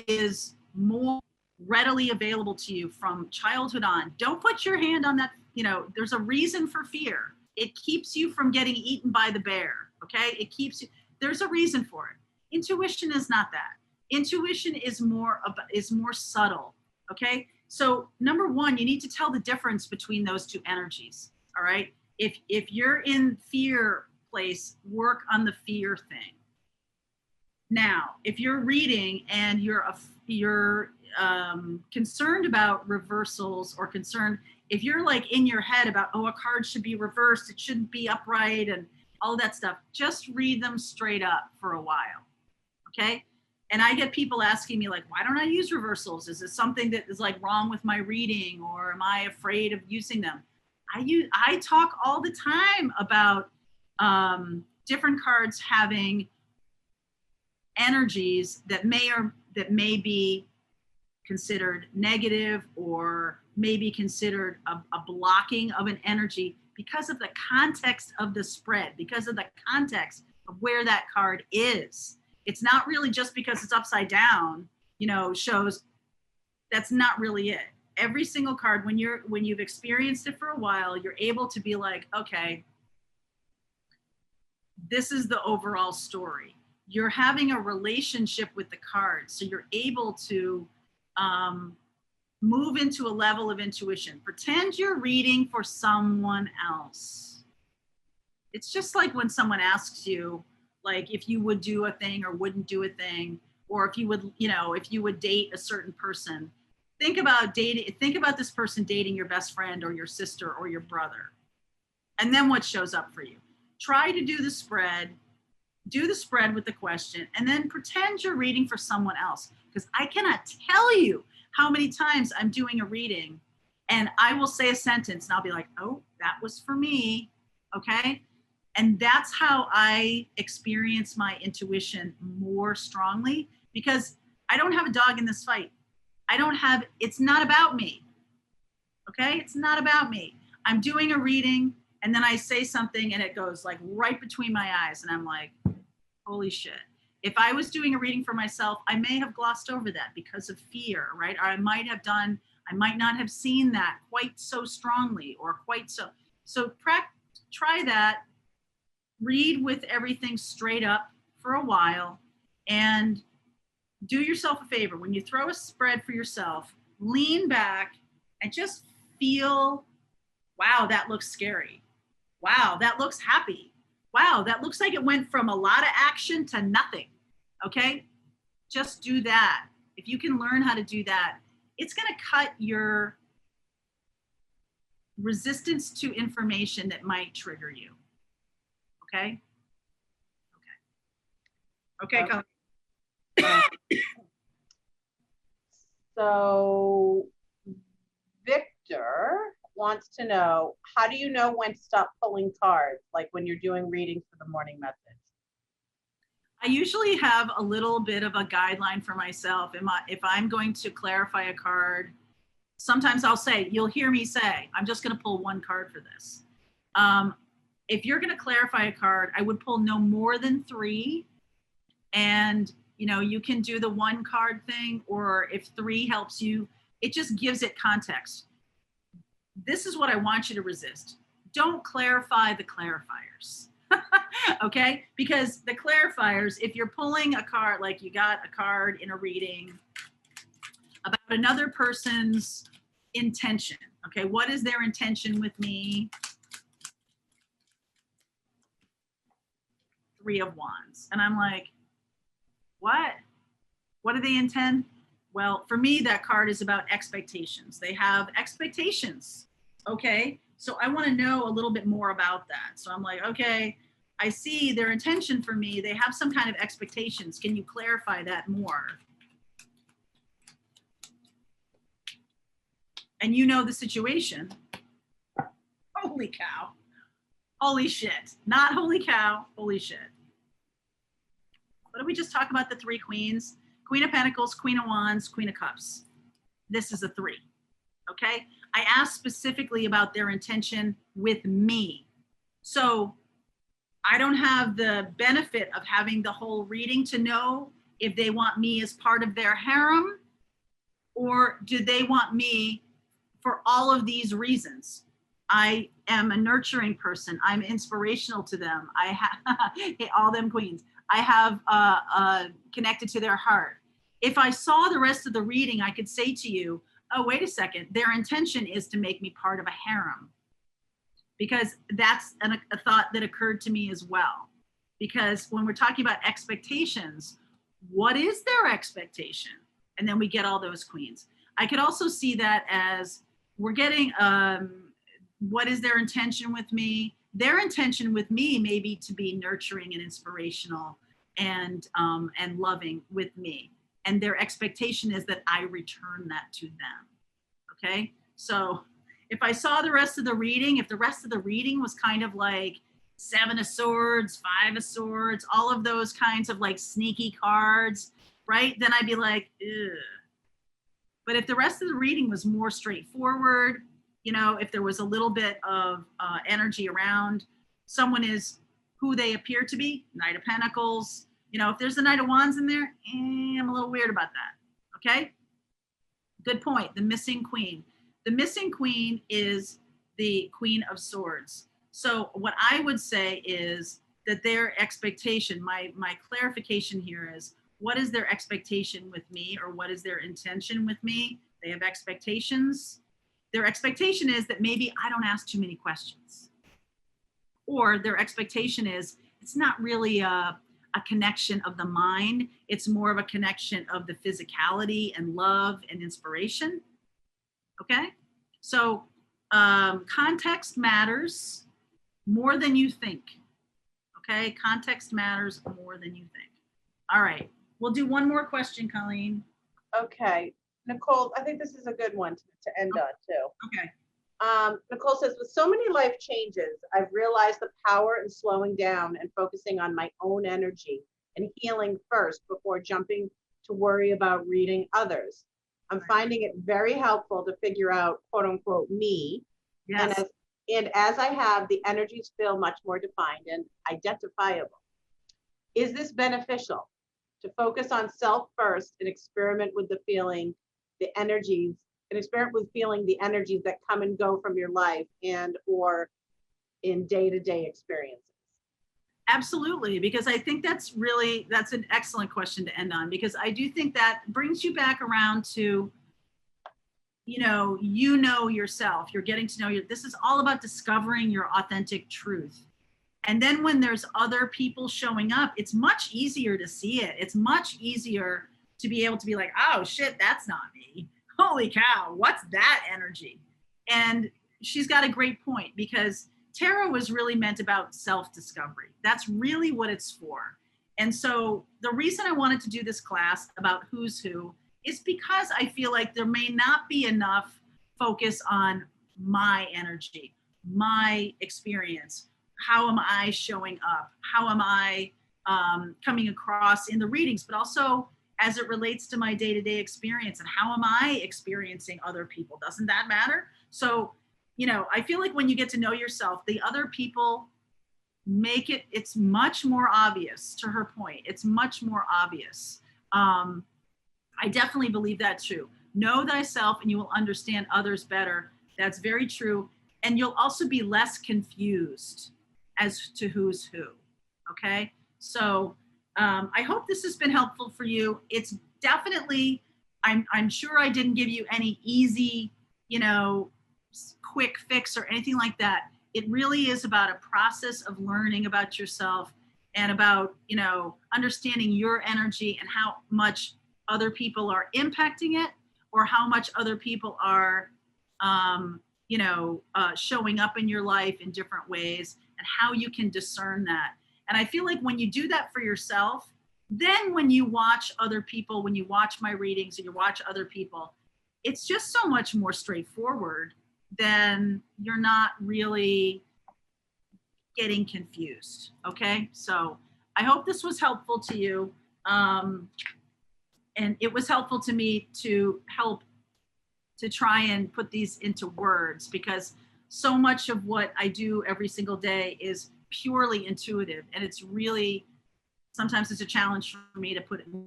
is more readily available to you from childhood on. Don't put your hand on that. There's a reason for fear. It keeps you from getting eaten by the bear. Okay. There's a reason for it. Intuition is not that. Intuition is more subtle. Okay. So number one, you need to tell the difference between those two energies. All right. If you're in fear place, work on the fear thing. Now, if you're reading and you're concerned about reversals, or concerned, if you're like in your head about, oh, a card should be reversed, it shouldn't be upright, and all that stuff, just read them straight up for a while. Okay. And I get people asking me like, why don't I use reversals? Is it something that is like wrong with my reading, or am I afraid of using them? I talk all the time about different cards having energies that may be considered negative, or may be considered a blocking of an energy, because of the context of the spread, because of the context of where that card is. It's not really just because it's upside down, shows. That's not really it. Every single card, when you've experienced it for a while, you're able to be like, okay, this is the overall story. You're having a relationship with the cards, so you're able to move into a level of intuition. Pretend you're reading for someone else. It's just like when someone asks you, like, if you would do a thing or wouldn't do a thing, or if you would date a certain person. Think about this person dating your best friend or your sister or your brother. And then what shows up for you? Try to do the spread with the question, and then pretend you're reading for someone else. Because I cannot tell you how many times I'm doing a reading and I will say a sentence and I'll be like, oh, that was for me. Okay. And that's how I experience my intuition more strongly, because I don't have a dog in this fight. It's not about me. Okay. It's not about me. I'm doing a reading and then I say something and it goes like right between my eyes. And I'm like, holy shit. If I was doing a reading for myself, I may have glossed over that because of fear, right? Or I might not have seen that quite so strongly or quite so. So try that. Read with everything straight up for a while, and do yourself a favor. When you throw a spread for yourself, lean back and just feel, wow, that looks scary. Wow, that looks happy. Wow, that looks like it went from a lot of action to nothing. Okay? Just do that. If you can learn how to do that, it's going to cut your resistance to information that might trigger you. Okay? Okay, Colleen. So Victor wants to know, how do you know when to stop pulling cards, like when you're doing readings for the morning message? I usually have a little bit of a guideline for myself. If I'm going to clarify a card, sometimes I'll say, you'll hear me say, I'm just going to pull one card for this. If you're going to clarify a card, I would pull no more than 3. And, you can do the 1 card thing, or if 3 helps you, it just gives it context. This is what I want you to resist. Don't clarify the clarifiers. Okay? Because the clarifiers, if you're pulling a card, like you got a card in a reading about another person's intention. Okay, what is their intention with me? 3 of Wands. And I'm like, what? What do they intend? Well, for me, that card is about expectations. They have expectations. Okay, so I want to know a little bit more about that. So I'm like, okay, I see their intention for me. They have some kind of expectations. Can you clarify that more? And you know the situation. Holy cow. Holy shit. Not holy cow, holy shit. What did we just talk about? The 3 queens? Queen of Pentacles, Queen of Wands, Queen of Cups. This is a 3, okay? I asked specifically about their intention with me. So I don't have the benefit of having the whole reading to know if they want me as part of their harem, or do they want me for all of these reasons. I am a nurturing person. I'm inspirational to them. I have all them queens. I have connected to their heart. If I saw the rest of the reading, I could say to you, oh, wait a second, their intention is to make me part of a harem. Because that's a thought that occurred to me as well. Because when we're talking about expectations, what is their expectation? And then we get all those queens. I could also see that as we're getting, what is their intention with me? Their intention with me may be to be nurturing and inspirational and loving with me. And their expectation is that I return that to them. Okay. So if I saw the rest of the reading, if the rest of the reading was kind of like 7 of Swords, 5 of Swords, all of those kinds of like sneaky cards, right? Then I'd be like, ugh. But if the rest of the reading was more straightforward, you know, if there was a little bit of energy around, someone is who they appear to be, Knight of Pentacles, you know, if there's the Knight of Wands in there, I'm a little weird about that, okay? Good point, the missing queen. The missing queen is the Queen of Swords. So what I would say is that their expectation, my clarification here is, what is their expectation with me, or what is their intention with me? They have expectations. Their expectation is that maybe I don't ask too many questions. Or their expectation is it's not really a connection of the mind. It's more of a connection of the physicality and love and inspiration. Okay? So context matters more than you think. Okay? Context matters more than you think. All right. We'll do one more question, Colleen. Okay. Nicole, I think this is a good one to end on too. Okay. Nicole says, with so many life changes, I've realized the power in slowing down and focusing on my own energy and healing first before jumping to worry about reading others. I'm finding it very helpful to figure out, quote unquote, me. Yes. And as I have, the energies feel much more defined and identifiable. Is this beneficial? To focus on self first and experiment with the feeling, the energies, and experiment with feeling the energies that come and go from your life and or in day-to-day experiences. Absolutely, because I think that's an excellent question to end on, because I do think that brings you back around to, you know yourself. You're getting to know this is all about discovering your authentic truth. And then when there's other people showing up, it's much easier to see it. It's much easier to be able to be like, oh shit, that's not me. Holy cow, what's that energy? And she's got a great point, because tarot was really meant about self-discovery. That's really what it's for. And so the reason I wanted to do this class about who's who is because I feel like there may not be enough focus on my energy, my experience. How am I showing up? How am I coming across in the readings, but also as it relates to my day-to-day experience, and how am I experiencing other people? Doesn't that matter? So, I feel like when you get to know yourself, the other people it's much more obvious. To her point, it's much more obvious. I definitely believe that too. Know thyself and you will understand others better. That's very true. And you'll also be less confused as to who's who. Okay. So I hope this has been helpful for you. It's definitely, I'm sure I didn't give you any easy, quick fix or anything like that. It really is about a process of learning about yourself and about, understanding your energy and how much other people are impacting it, or how much other people are, showing up in your life in different ways, and how you can discern that. And I feel like when you do that for yourself, then when you watch other people, when you watch my readings and you watch other people, it's just so much more straightforward. Then you're not really getting confused. Okay. So I hope this was helpful to you. And it was helpful to me to help to try and put these into words, because so much of what I do every single day is purely intuitive. And it's really, sometimes it's a challenge for me to put it in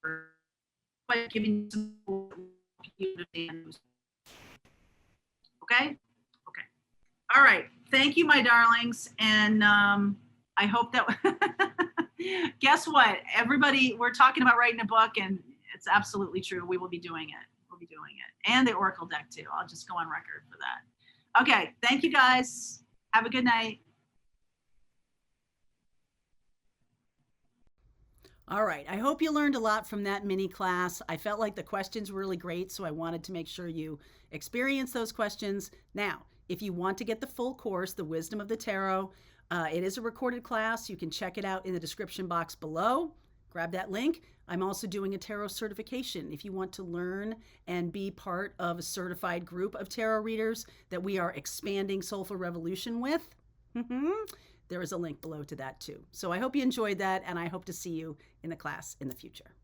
words, by giving some okay? Okay. All right. Thank you, my darlings. And I hope that, guess what? Everybody, we're talking about writing a book, and it's absolutely true. We will be doing it. We'll be doing it. And the Oracle deck too. I'll just go on record for that. Okay. Thank you guys. Have a good night. All right. I hope you learned a lot from that mini class. I felt like the questions were really great, so I wanted to make sure you experience those questions. Now, if you want to get the full course, The Wisdom of the Tarot, it is a recorded class. You can check it out in the description box below. Grab that link. I'm also doing a tarot certification. If you want to learn and be part of a certified group of tarot readers that we are expanding Soulful Revolution with, there is a link below to that too. So I hope you enjoyed that, and I hope to see you in the class in the future.